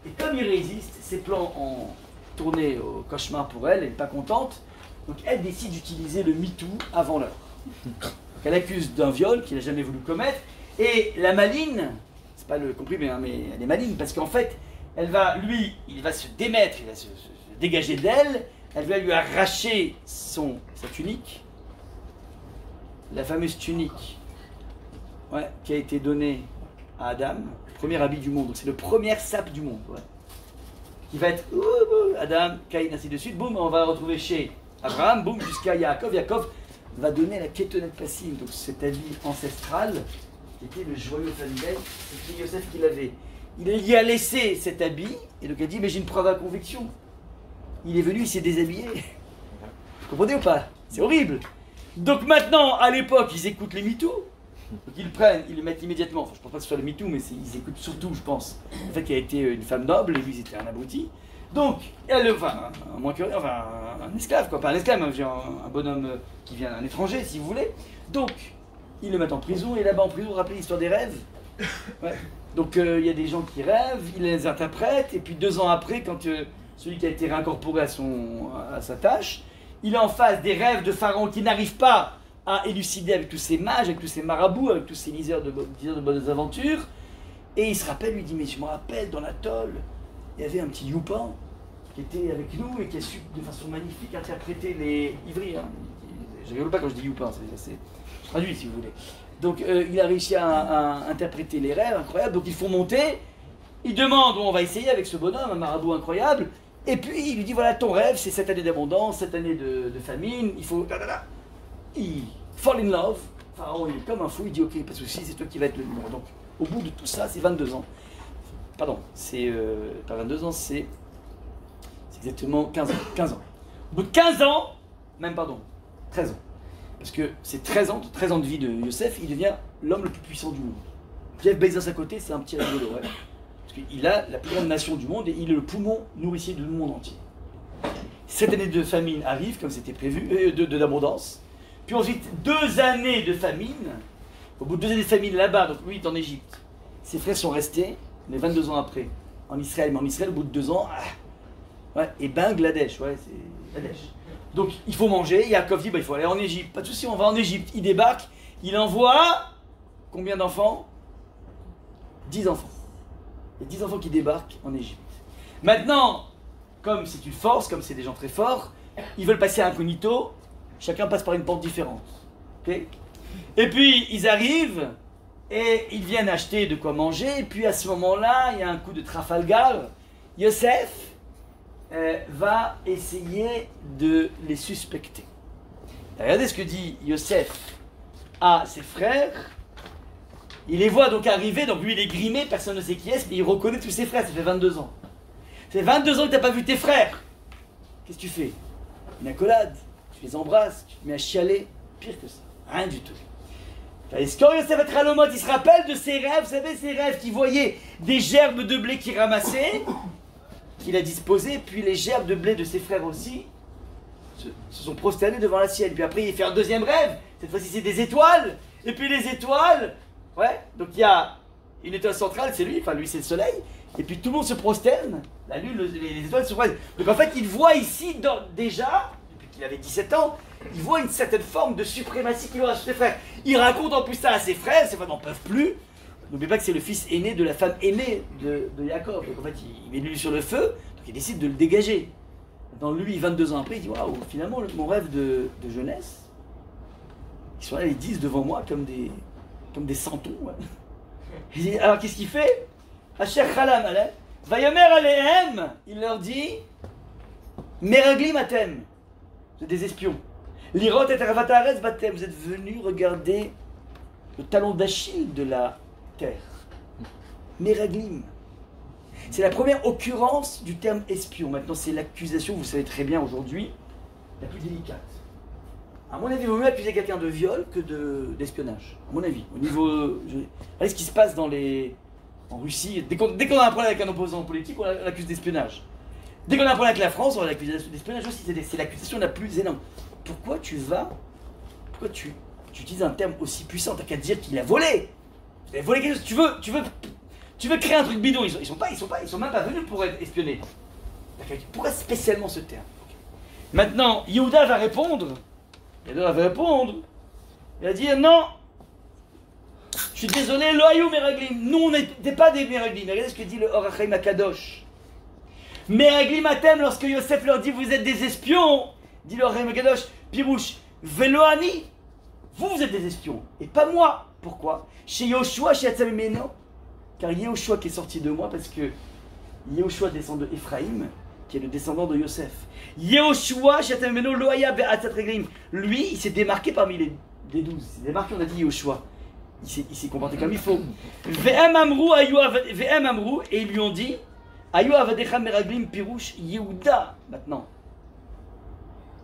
Et comme il résiste, ses plans ont tourné au cauchemar pour elle. Elle n'est pas contente. Donc elle décide d'utiliser le MeToo avant l'heure. Elle accuse d'un viol qu'il n'a jamais voulu commettre. Et la maline, c'est pas le comprimé, hein, mais elle est maligne parce qu'en fait, il va se démettre, il va se dégager d'elle. Elle va lui arracher sa tunique, la fameuse tunique qui a été donnée à Adam, le premier habit du monde. Donc c'est le premier sape du monde. Qui va être Adam, Caïn, ainsi de suite. Boum, on va retrouver chez Abraham, boum, jusqu'à Yaakov. Yaakov va donner la Ketonet Passim, donc cet habit ancestral, qui était le joyau familial, c'était Yosef qui l'avait. Il y a laissé cet habit, et donc il a dit, mais j'ai une preuve à conviction. Il est venu, il s'est déshabillé. Vous comprenez ou pas? C'est horrible. Donc maintenant, à l'époque, ils écoutent les MeToo. Donc ils le prennent, ils le mettent immédiatement. Enfin, je ne pense pas que ce soit le MeToo, mais ils écoutent surtout, je pense, le fait qu'elle a été une femme noble, et lui, c'était un abruti. Donc, enfin, un esclave, quoi. Pas un esclave, mais un bonhomme qui vient d'un étranger, si vous voulez. Donc, ils le mettent en prison, et là-bas en prison, vous vous rappelez l'histoire des rêves? Ouais. Donc, il y a des gens qui rêvent, ils les interprètent, et puis 2 ans après, quand celui qui a été réincorporé à sa tâche, il est en face des rêves de Pharaon qui n'arrivent pas à élucider avec tous ces mages, avec tous ces marabouts, avec tous ces liseurs de bonnes aventures. Et il se rappelle, lui dit, mais je me rappelle, dans l'atoll, il y avait un petit youpan qui était avec nous et qui a su de façon magnifique interpréter les ivris. Hein. Je rigole pas quand je dis youpan, je traduis si vous voulez. Donc il a réussi à interpréter les rêves, incroyable. Donc il faut monter, il demande, on va essayer avec ce bonhomme, un marabout incroyable. Et puis il lui dit, voilà, ton rêve, c'est cette année d'abondance, cette année de famine, il faut... Il fall in love, Pharaon il est comme un fou, il dit, ok, pas de souci, c'est toi qui vas être le numéro. Donc au bout de tout ça, c'est 22 ans. Pardon, c'est pas 22 ans, c'est exactement 15 ans. 15 ans. Au bout de 15 ans, même pardon, 13 ans. Parce que c'est 13 ans de vie de Yosef, il devient l'homme le plus puissant du monde. Jeff Bezos à côté, c'est un petit rigolo, ouais. Parce qu'il a la plus grande nation du monde et il est le poumon nourricier du monde entier. Cette année de famine arrive, comme c'était prévu, d'abondance. Puis ensuite, 2 années de famine. Au bout de 2 années de famine là-bas, donc lui il est en Égypte. Ses frères sont restés, mais 22 ans après, en Israël. Mais en Israël, au bout de 2 ans, ouais, et Bangladesh, ouais, c'est Bangladesh. Donc il faut manger, Yaakov dit, bah, il faut aller en Égypte. Pas de souci, on va en Égypte. Il débarque, il envoie combien d'enfants? 10 enfants. Il y a 10 enfants qui débarquent en Égypte. Maintenant, comme c'est une force, comme c'est des gens très forts, ils veulent passer à incognito, chacun passe par une porte différente. Okay, et puis ils arrivent et ils viennent acheter de quoi manger, et puis à ce moment-là, il y a un coup de Trafalgar. Yosef va essayer de les suspecter. Regardez ce que dit Yosef à ses frères. Il les voit donc arriver, donc lui il est grimé, personne ne sait qui est, mais il reconnaît tous ses frères, ça fait 22 ans. Ça fait 22 ans que tu n'as pas vu tes frères. Qu'est-ce que tu fais? Une accolade, tu les embrasses, tu te mets à chialer, pire que ça, rien du tout. Est-ce que Yosef Atralomot, il se rappelle de ses rêves, vous savez, ses rêves qu'il voyait des gerbes de blé qu'il ramassait, qu'il a disposées, puis les gerbes de blé de ses frères aussi se sont prosternés devant la ciel. Puis après il fait un deuxième rêve, cette fois-ci c'est des étoiles, et puis les étoiles, ouais, donc il y a une étoile centrale, c'est lui, enfin lui c'est le soleil, et puis tout le monde se prosterne, la lune, les étoiles se prosternent. Donc en fait il voit ici déjà, depuis qu'il avait 17 ans, il voit une certaine forme de suprématie qu'il aura sur ses frères. Il raconte en plus ça à ses frères, ses frères n'en peuvent plus. N'oubliez pas que c'est le fils aîné de la femme aînée de Jacob. Donc en fait, il met de l'huile sur le feu, donc il décide de le dégager. Dans lui, 22 ans après, il dit waouh, finalement, mon rêve de jeunesse, ils sont là, ils disent devant moi comme des santons. Ouais. Il dit, alors qu'est-ce qu'il fait? Asher Khalam Aleh, Vayomer Alehem, il leur dit Meraglim Atem, vous êtes des espions. Lirot et Arvatares Batem, vous êtes venus regarder le talon d'Achille de la terre. Meraglim. C'est la première occurrence du terme espion. Maintenant, c'est l'accusation, vous savez très bien aujourd'hui, la plus délicate. À mon avis, il vaut mieux accuser quelqu'un de viol que d'espionnage. À mon avis. Au niveau. Regardez ce qui se passe en Russie. Dès qu'on a un problème avec un opposant politique, on l'accuse d'espionnage. Dès qu'on a un problème avec la France, on l'accuse d'espionnage aussi. C'est l'accusation la plus énorme. Pourquoi tu utilises un terme aussi puissant? T'as qu'à dire qu'il a volé. Il a volé quelque chose. Tu veux créer un truc bidon. Ils sont même pas venus pour être espionnés. Pourquoi spécialement ce terme? Maintenant, Yehuda va répondre. Il va dire non. Je suis désolé, Loayou Meraglim. Nous, on n'était pas des Meraglim. Regardez ce que dit le Or HaChaim Akadosh. Meraglim Atem, lorsque Yosef leur dit vous êtes des espions, dit le Or HaChaim Akadosh, Pirouche, Veloani, vous êtes des espions, et pas moi. Pourquoi? Chez Yoshua, chez Atzamimeno, car Yehoshua qui est sorti de moi, parce que Yehoshua descend de Ephraïm, qui est le descendant de Yosef. Yehoshua, Shatameno, Loaya, Be'atzat Reglim. Lui, il s'est démarqué parmi les 12. Il s'est démarqué, on a dit Yehoshua. Il s'est comporté comme il faut. Ve'em Amrou, et ils lui ont dit Ayu Avadecha Meraglim Pirouche Yehuda. Maintenant,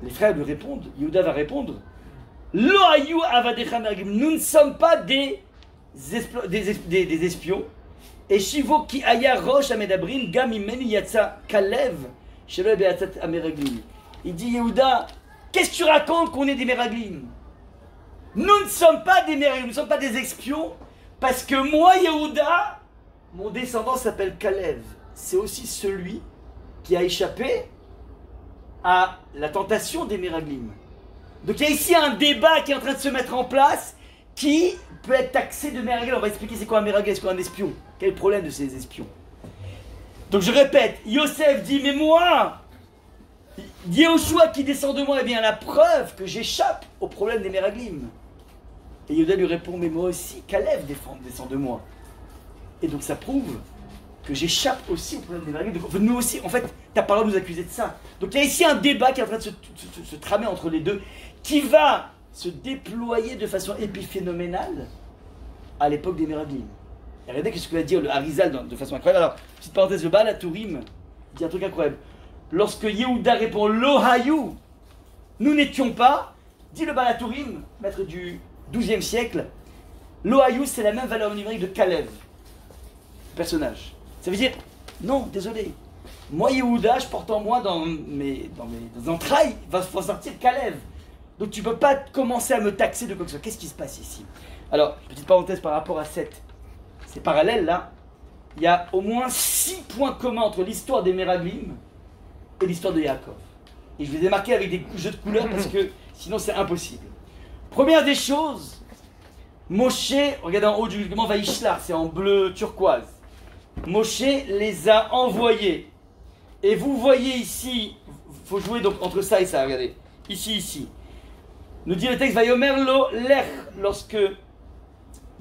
les frères lui répondent, Yehuda va répondre Lo Ayu Avadecha Meraglim. Nous ne sommes pas des espions. Et Shivo ki aya rosh amedabrin gam imeni yatsa kalev shelo beatzat ameraglim. Il dit Yehuda, qu'est-ce que tu racontes qu'on est des meraglim? Nous ne sommes pas des meraglim, nous ne sommes pas des espions, parce que moi Yehuda, mon descendant s'appelle Kalev. C'est aussi celui qui a échappé à la tentation des meraglim. Donc il y a ici un débat qui est en train de se mettre en place qui peut être taxé de meraglim. On va expliquer c'est quoi un meraglim, c'est quoi un espion. Quel est le problème de ces espions? Donc je répète, Yosef dit, mais moi, Yehoshua qui descend de moi, eh bien la preuve que j'échappe au problème des meraglim. Et Yehuda lui répond, mais moi aussi, Kalev descend de moi. Et donc ça prouve que j'échappe aussi au problème des meraglim. Donc nous aussi, en fait, t'as pas le droit de nous accuser de ça. Donc il y a ici un débat qui est en train de se tramer entre les deux, qui va se déployer de façon épiphénoménale à l'époque des meraglim. Et regardez ce que va dire le Harizal de façon incroyable. Alors, petite parenthèse, le Baal HaTurim dit un truc incroyable. Lorsque Yehuda répond Lohayu, nous n'étions pas, dit le Baal HaTurim, maître du XIIe siècle, Lohayu c'est la même valeur numérique de Kalev, personnage. Ça veut dire, non, désolé, moi Yehuda, je porte en moi dans mes entrailles, va sortir Kalev. Donc tu ne peux pas commencer à me taxer de quoi que ce soit. Qu'est-ce qui se passe ici? Alors, petite parenthèse par rapport à cette. C'est parallèle là, il y a au moins 6 points communs entre l'histoire des meraglim et l'histoire de Yaakov. Et je les ai marqués avec des jeux de couleurs parce que sinon c'est impossible. Première des choses, Moshe, regardez en haut du document Vaishlar, c'est en bleu turquoise. Moshe les a envoyés. Et vous voyez ici, il faut jouer donc entre ça et ça, regardez. Ici. Nous dit le texte, Vayomer lo lech, lorsque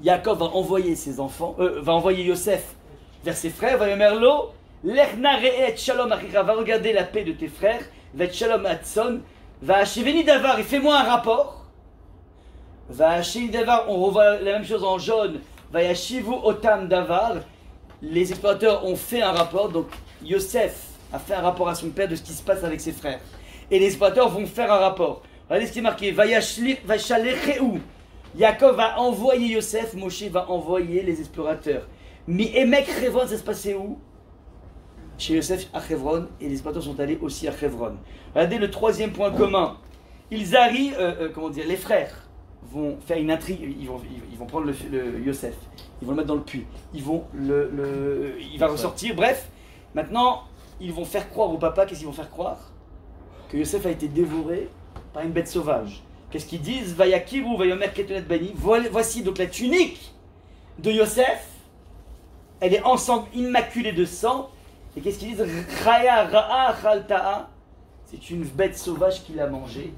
Yaakov va envoyer ses enfants, va envoyer Yosef vers ses frères, va Yomerlo, l'echna re'et shalom achicha, va regarder la paix de tes frères, va et shalom atson, va acheveni davar, et fais-moi un rapport, va acheveni davar, on revoit la même chose en jaune, va yashivu otam davar, les explorateurs ont fait un rapport, donc Yosef a fait un rapport à son père de ce qui se passe avec ses frères, et les explorateurs vont faire un rapport. Regardez ce qui est marqué, va yashalecheu. Yaakov va envoyer Yosef, Moshe va envoyer les explorateurs. Mi Emek Chevron, ça se passait où? Chez Yosef à Chevron, et les explorateurs sont allés aussi à Chevron. Regardez le troisième point commun. Ils arrivent, les frères vont faire une intrigue, ils vont prendre le Yosef, ils vont le mettre dans le puits, il va ressortir, bref, maintenant ils vont faire croire au papa, qu'est-ce qu'ils vont faire croire? Que Yosef a été dévoré par une bête sauvage. Qu'est-ce qu'ils disent? Vayakiru, vayomer ketenet bani. Voici donc la tunique de Yosef. Elle est ensemble immaculée de sang. Et qu'est-ce qu'ils disent? Chaya ra'a chalta'a. C'est une bête sauvage qui l'a mangée.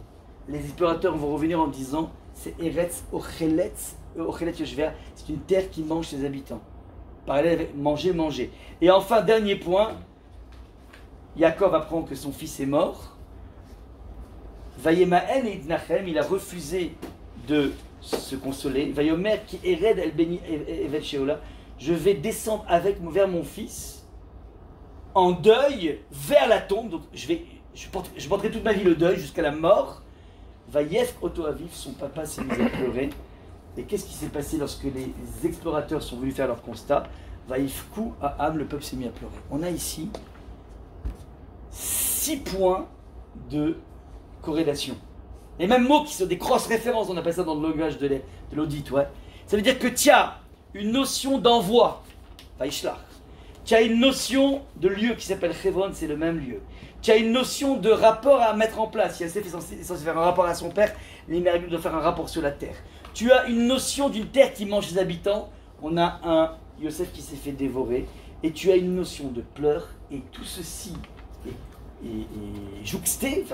Les explorateurs vont revenir en disant c'est Eretz Ochelet Yoshver. C'est une terre qui mange ses habitants. Parallèle avec manger. Et enfin, dernier point. Yaakov apprend que son fils est mort. Vayemaen et Idnachem, il a refusé de se consoler. Vayomer qui ered el beni evet sheola, je vais descendre vers mon fils en deuil vers la tombe. Donc je porterai toute ma vie le deuil jusqu'à la mort. Vayef Oto Aviv, son papa s'est mis à pleurer. Et qu'est-ce qui s'est passé lorsque les explorateurs sont venus faire leur constat? Vaïfkou Aham, le peuple s'est mis à pleurer. On a ici 6 points de corrélation. Les mêmes mots qui sont des cross-références, on appelle ça dans le langage de l'audit, ouais. Ça veut dire que tu as une notion d'envoi, Vaishlar. Tu as une notion de lieu qui s'appelle Chevron, c'est le même lieu. Tu as une notion de rapport à mettre en place. Si Yosef est censé faire un rapport à son père, les meraglim doivent faire un rapport sur la terre. Tu as une notion d'une terre qui mange ses habitants. On a un Yosef qui s'est fait dévorer. Et tu as une notion de pleurs. Et tout ceci est jouxté,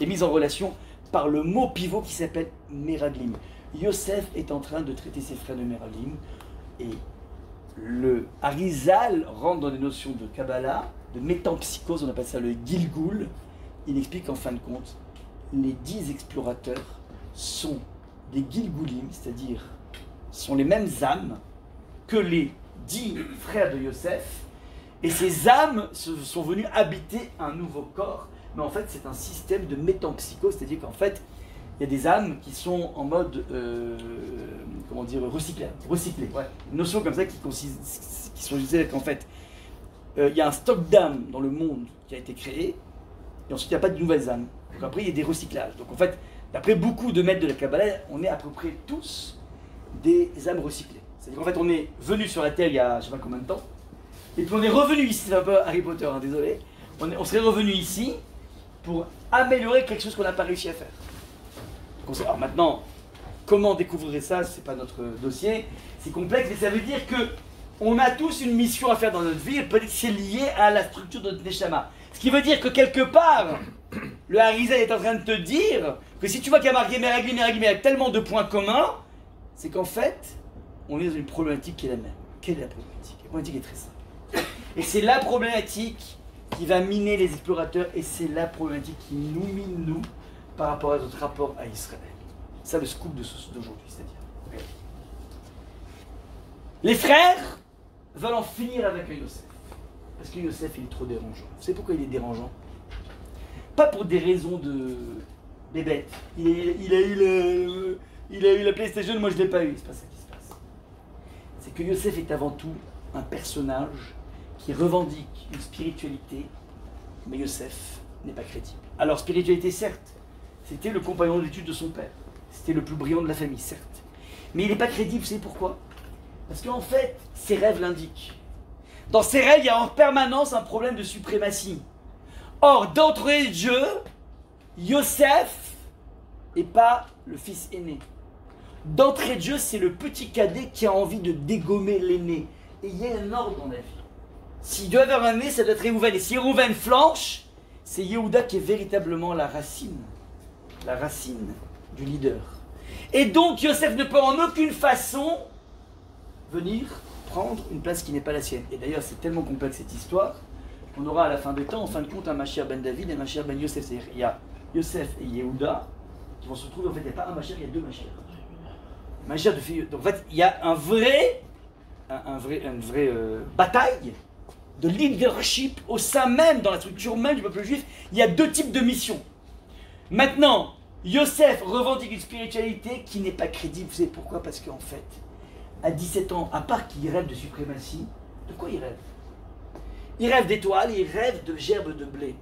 est mis en relation par le mot pivot qui s'appelle meraglim. Yosef est en train de traiter ses frères de meraglim. Et le Harizal rentre dans des notions de Kabbalah de métampsychose, on appelle ça le Gilgul. Il explique qu'en fin de compte, les 10 explorateurs sont des Gilgulim, c'est-à-dire sont les mêmes âmes que les 10 frères de Yosef, et ces âmes sont venues habiter un nouveau corps, mais en fait c'est un système de métampsychose, c'est-à-dire qu'en fait il y a des âmes qui sont en mode, comment dire, recyclées, ouais. Une notion comme ça qui sont utilisées qu'en fait, il y a un stock d'âmes dans le monde qui a été créé, et ensuite il n'y a pas de nouvelles âmes. Donc après il y a des recyclages. Donc en fait, d'après beaucoup de maîtres de la Kabbalah, on est à peu près tous des âmes recyclées. C'est-à-dire qu'en fait on est venu sur la Terre il y a je ne sais pas combien de temps, et puis on est revenu ici, c'est un peu Harry Potter, hein, désolé, on serait revenu ici pour améliorer quelque chose qu'on n'a pas réussi à faire. Alors maintenant, comment découvrir ça, c'est pas notre dossier, c'est complexe, mais ça veut dire que on a tous une mission à faire dans notre vie, et peut-être que c'est lié à la structure de notre Neshama. Ce qui veut dire que quelque part, le Harizal est en train de te dire que si tu vois qu'il y a marqué Meraglim, avec tellement de points communs, c'est qu'en fait, on est dans une problématique qui est la même. Quelle est la problématique? La problématique est très simple. Et c'est la problématique qui va miner les explorateurs, et c'est la problématique qui nous mine, nous, par rapport à notre rapport à Israël. C'est ça le scoop d'aujourd'hui, c'est-à-dire. Les frères veulent en finir avec Yosef. Parce que Yosef, il est trop dérangeant. Vous savez pourquoi il est dérangeant? Pas pour des raisons de bébête. Il a eu la PlayStation, moi je ne l'ai pas eu. C'est pas ça qui se passe. C'est que Yosef est avant tout un personnage qui revendique une spiritualité, mais Yosef n'est pas crédible. Alors, spiritualité, certes, c'était le compagnon d'études de son père. C'était le plus brillant de la famille, certes. Mais il n'est pas crédible, vous savez pourquoi? Parce qu'en fait, ses rêves l'indiquent. Dans ses rêves, il y a en permanence un problème de suprématie. Or, d'entrée de jeu, Yosef n'est pas le fils aîné. D'entrée de jeu, c'est le petit cadet qui a envie de dégommer l'aîné. Et il y a un ordre dans la vie. S'il doit y avoir un aîné, ça doit être Réhouven. Et si Réhouven flanche, c'est Yehuda qui est véritablement la racine du leader. Et donc Yosef ne peut en aucune façon venir prendre une place qui n'est pas la sienne. Et d'ailleurs c'est tellement complexe cette histoire qu'on aura à la fin des temps, en fin de compte, un Mashiach ben David et un Mashiach ben Yosef. C'est-à-dire il y a Yosef et Yehuda qui vont se retrouver, en fait il n'y a pas un Mashiach, il y a deux Mashiach. Mashiach de fille. Donc en fait il y a une vraie bataille de leadership au sein même, dans la structure même du peuple juif. Il y a deux types de missions. Maintenant, Yosef revendique une spiritualité qui n'est pas crédible. Vous savez pourquoi? Parce qu'en fait, à 17 ans, à part qu'il rêve de suprématie, de quoi il rêve? Il rêve d'étoiles, il rêve de gerbes de blé.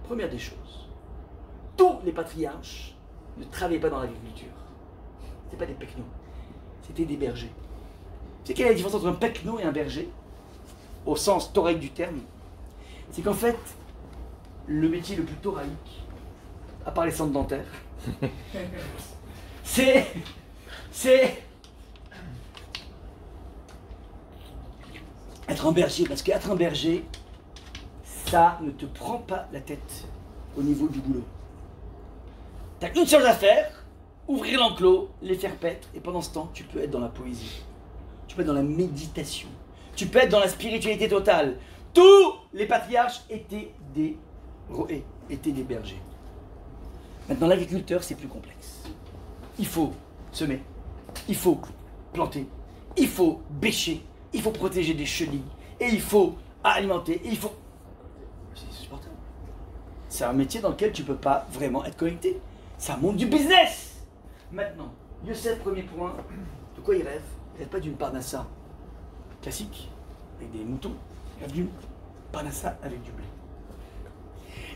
Première des choses, tous les patriarches ne travaillaient pas dans l'agriculture. Ce n'étaient pas des pecnos, c'était des bergers. Vous savez quelle est la différence entre un pecno et un berger? Au sens thoraïque du terme, c'est qu'en fait, le métier le plus thoraïque, à part les centres dentaires, c'est être un berger. Parce qu'être un berger, ça ne te prend pas la tête au niveau du boulot. Tu as une chose à faire, ouvrir l'enclos, les faire paître, et pendant ce temps, tu peux être dans la poésie. Tu peux être dans la méditation. Tu peux être dans la spiritualité totale. Tous les patriarches étaient des roés, étaient des bergers. Maintenant, l'agriculteur, c'est plus complexe. Il faut semer, il faut planter, il faut bêcher, il faut protéger des chenilles, et il faut alimenter, et il faut... C'est insupportable. C'est un métier dans lequel tu ne peux pas vraiment être connecté. C'est un monde du business. Maintenant, Yosef, premier point, de quoi il rêve? Il rêve pas d'une parnassa classique, avec des moutons, il rêve d'une parnassa avec du blé.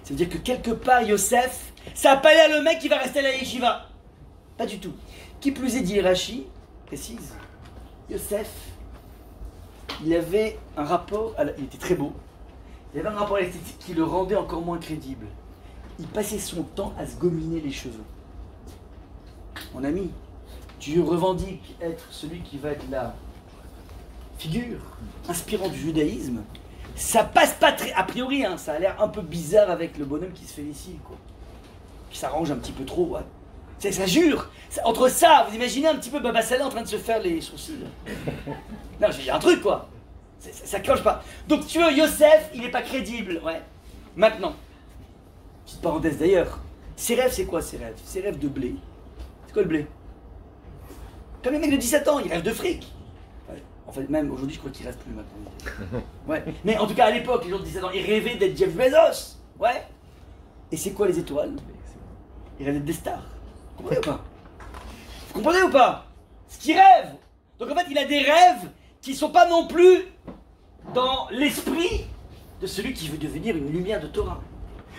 Ça veut dire que quelque part, Yosef, ça n'a pas l'air le mec qui va rester à la yeshiva. Pas du tout. Qui plus est, dit Rashi, précise, Yosef, il avait un rapport, il était très beau, il avait un rapport à l'esthétique qui le rendait encore moins crédible. Il passait son temps à se gominer les cheveux. Mon ami, tu revendiques être celui qui va être la figure inspirante du judaïsme. Ça passe pas très... A priori, hein, ça a l'air un peu bizarre avec le bonhomme qui se fait ici, quoi. Qui s'arrange un petit peu trop, ouais. Ça jure. Entre ça, vous imaginez un petit peu Baba Salah en train de se faire les sourcils. Non, il y a un truc, quoi. Ça cloche pas. Donc tu vois, Yosef, il n'est pas crédible. Ouais. Maintenant, petite parenthèse d'ailleurs, ses rêves, c'est quoi ses rêves? Ses rêves de blé. C'est quoi le blé? Comme les mecs de 17 ans, ils rêvent de fric. Ouais. En fait, même aujourd'hui, je crois qu'ils rêvent plus maintenant. Ouais. Mais en tout cas, à l'époque, les gens de 17 ans, ils rêvaient d'être Jeff Bezos. Ouais. Et c'est quoi les étoiles? Ils rêvent d'être des stars. Vous comprenez ou pas? Vous comprenez ou pas? Ce qu'il rêve. Donc en fait, il a des rêves qui ne sont pas non plus dans l'esprit de celui qui veut devenir une lumière de Torah.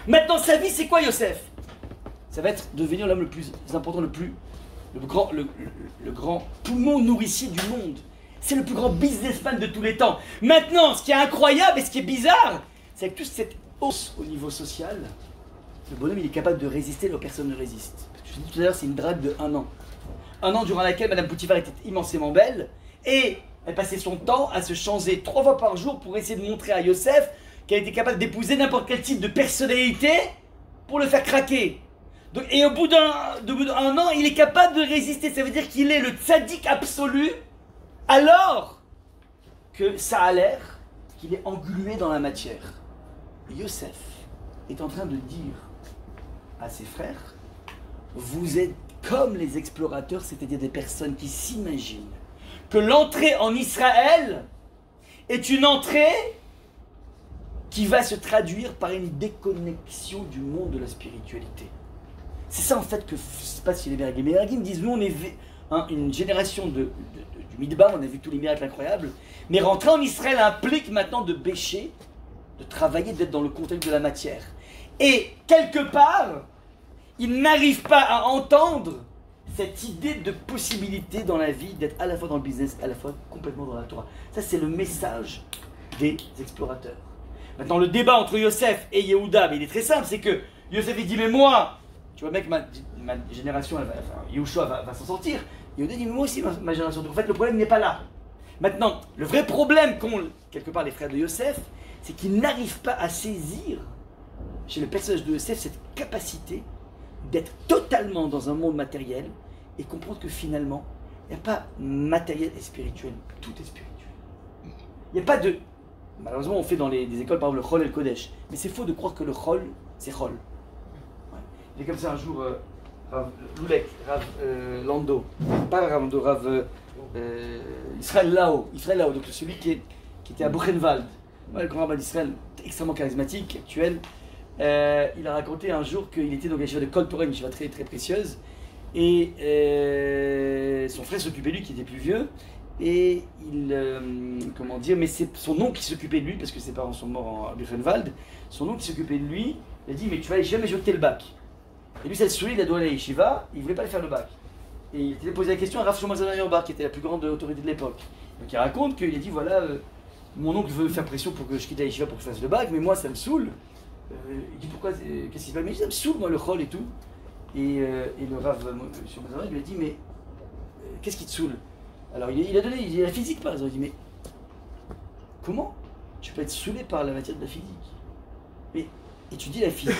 Maintenant, sa vie, c'est quoi, Yosef? Ça va être devenir l'homme le plus important, le grand poumon nourricier du monde. C'est le plus grand businessman de tous les temps. Maintenant, ce qui est incroyable et ce qui est bizarre, c'est que toute cette hausse au niveau social, le bonhomme, il est capable de résister là où personne ne résiste. Parce que je dis tout à l'heure, c'est une drague de 1 an. 1 an durant laquelle Madame Potiphar était immensément belle et elle passait son temps à se changer 3 fois par jour pour essayer de montrer à Yosef qu'elle était capable d'épouser n'importe quel type de personnalité pour le faire craquer. Donc, et au bout d'un an, il est capable de résister. Ça veut dire qu'il est le tzaddik absolu, alors que ça a l'air qu'il est englué dans la matière. Yosef est en train de dire à ses frères, vous êtes comme les explorateurs, c'est-à-dire des personnes qui s'imaginent que l'entrée en Israël est une entrée qui va se traduire par une déconnexion du monde de la spiritualité. C'est ça en fait que se passe chez les Meragim. Les Meragim disent, nous on est une génération du Midbar, on a vu tous les miracles incroyables, mais rentrer en Israël implique maintenant de bêcher, de travailler, d'être dans le contexte de la matière. Et quelque part, ils n'arrivent pas à entendre cette idée de possibilité dans la vie d'être à la fois dans le business, à la fois complètement dans la Torah. Ça, c'est le message des explorateurs. Maintenant, le débat entre Yosef et Yehuda, il est très simple, c'est que Yosef, il dit, mais moi, tu vois, mec, ma génération, Yehoshua va s'en sortir. Yehuda dit, mais moi aussi, ma génération. Donc, en fait, le problème n'est pas là. Maintenant, le vrai problème qu'ont, quelque part, les frères de Yosef, c'est qu'ils n'arrivent pas à saisir, chez le personnage de Yosef, cette capacité d'être totalement dans un monde matériel et comprendre que finalement, il n'y a pas matériel et spirituel, tout est spirituel. Il n'y a pas de... Malheureusement, on fait dans des écoles, par exemple, le Chol et le Kodesh. Mais c'est faux de croire que le Chol, c'est Chol. Ouais. Il est comme ça un jour, Rav Loulek, Rav Lando, pas Rav Lando, Rav Israël Lao, donc celui qui était à Buchenwald, ouais, le grand rabbin d'Israël, extrêmement charismatique, actuel. Il a raconté un jour qu'il était dans une yeshiva de Kol Torah, une yeshiva très, très précieuse, et son frère s'occupait de lui, qui était plus vieux, et comment dire, mais c'est son oncle qui s'occupait de lui, parce que ses parents sont morts à Buchenwald, son oncle qui s'occupait de lui, il a dit, mais tu vas jamais jeter le bac. Et lui, ça le saoulait, il a donné à la yeshiva, il voulait pas le faire le bac. Et il a posé la question à Rav Shlomo Zalman Auerbach, qui était la plus grande autorité de l'époque. Donc il raconte qu'il a dit, voilà, mon oncle veut faire pression pour que je quitte la yeshiva pour que je fasse le bac, mais moi ça me saoule. Il dit pourquoi, qu'est-ce qui se passe? Mais il dit, ça me saoule moi le Chol et tout. Et le Rav Shlomo Zalman lui a dit, mais qu'est-ce qui te saoule? Alors il a donné, il dit la physique par exemple. Il dit, mais comment tu peux être saoulé par la matière de la physique? Mais étudier la physique,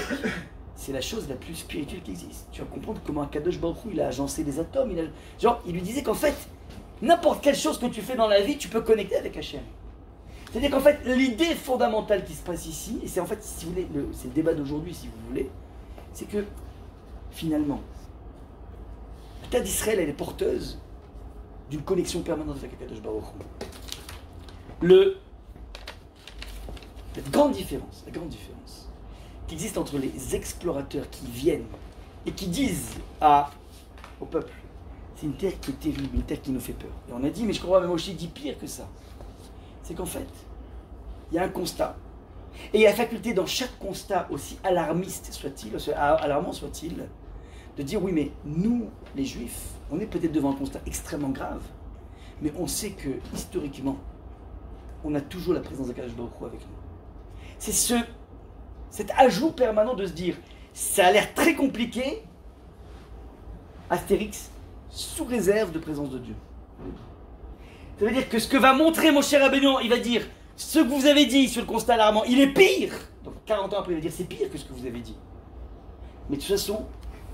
c'est la chose la plus spirituelle qui existe. Tu vas comprendre comment Akadosh Baruch Hu, il a agencé les atomes. Genre, il lui disait qu'en fait, n'importe quelle chose que tu fais dans la vie, tu peux connecter avec Hachem. C'est-à-dire qu'en fait, l'idée fondamentale qui se passe ici, et c'est en fait, si vous voulez, c'est le débat d'aujourd'hui, si vous voulez, c'est que, finalement, la terre d'Israël, elle est porteuse d'une connexion permanente avec Akadosh Baruch Hu. La grande différence qui existe entre les explorateurs qui viennent et qui disent au peuple, c'est une terre qui est terrible, une terre qui nous fait peur. Et on a dit, mais je crois même Moshe dit pire que ça. C'est qu'en fait, il y a un constat. Et il y a la faculté dans chaque constat, aussi alarmiste soit-il, alarmant soit-il, de dire oui, mais nous, les Juifs, on est peut-être devant un constat extrêmement grave, mais on sait que, historiquement, on a toujours la présence d'Akadosh Baruch Hu avec nous. C'est cet ajout permanent de se dire, ça a l'air très compliqué, Astérix, sous réserve de présence de Dieu. Ça veut dire que ce que va montrer mon cher Rabbeinu, il va dire, ce que vous avez dit sur le constat alarmant, il est pire. Donc 40 ans après, il va dire, c'est pire que ce que vous avez dit. Mais de toute façon,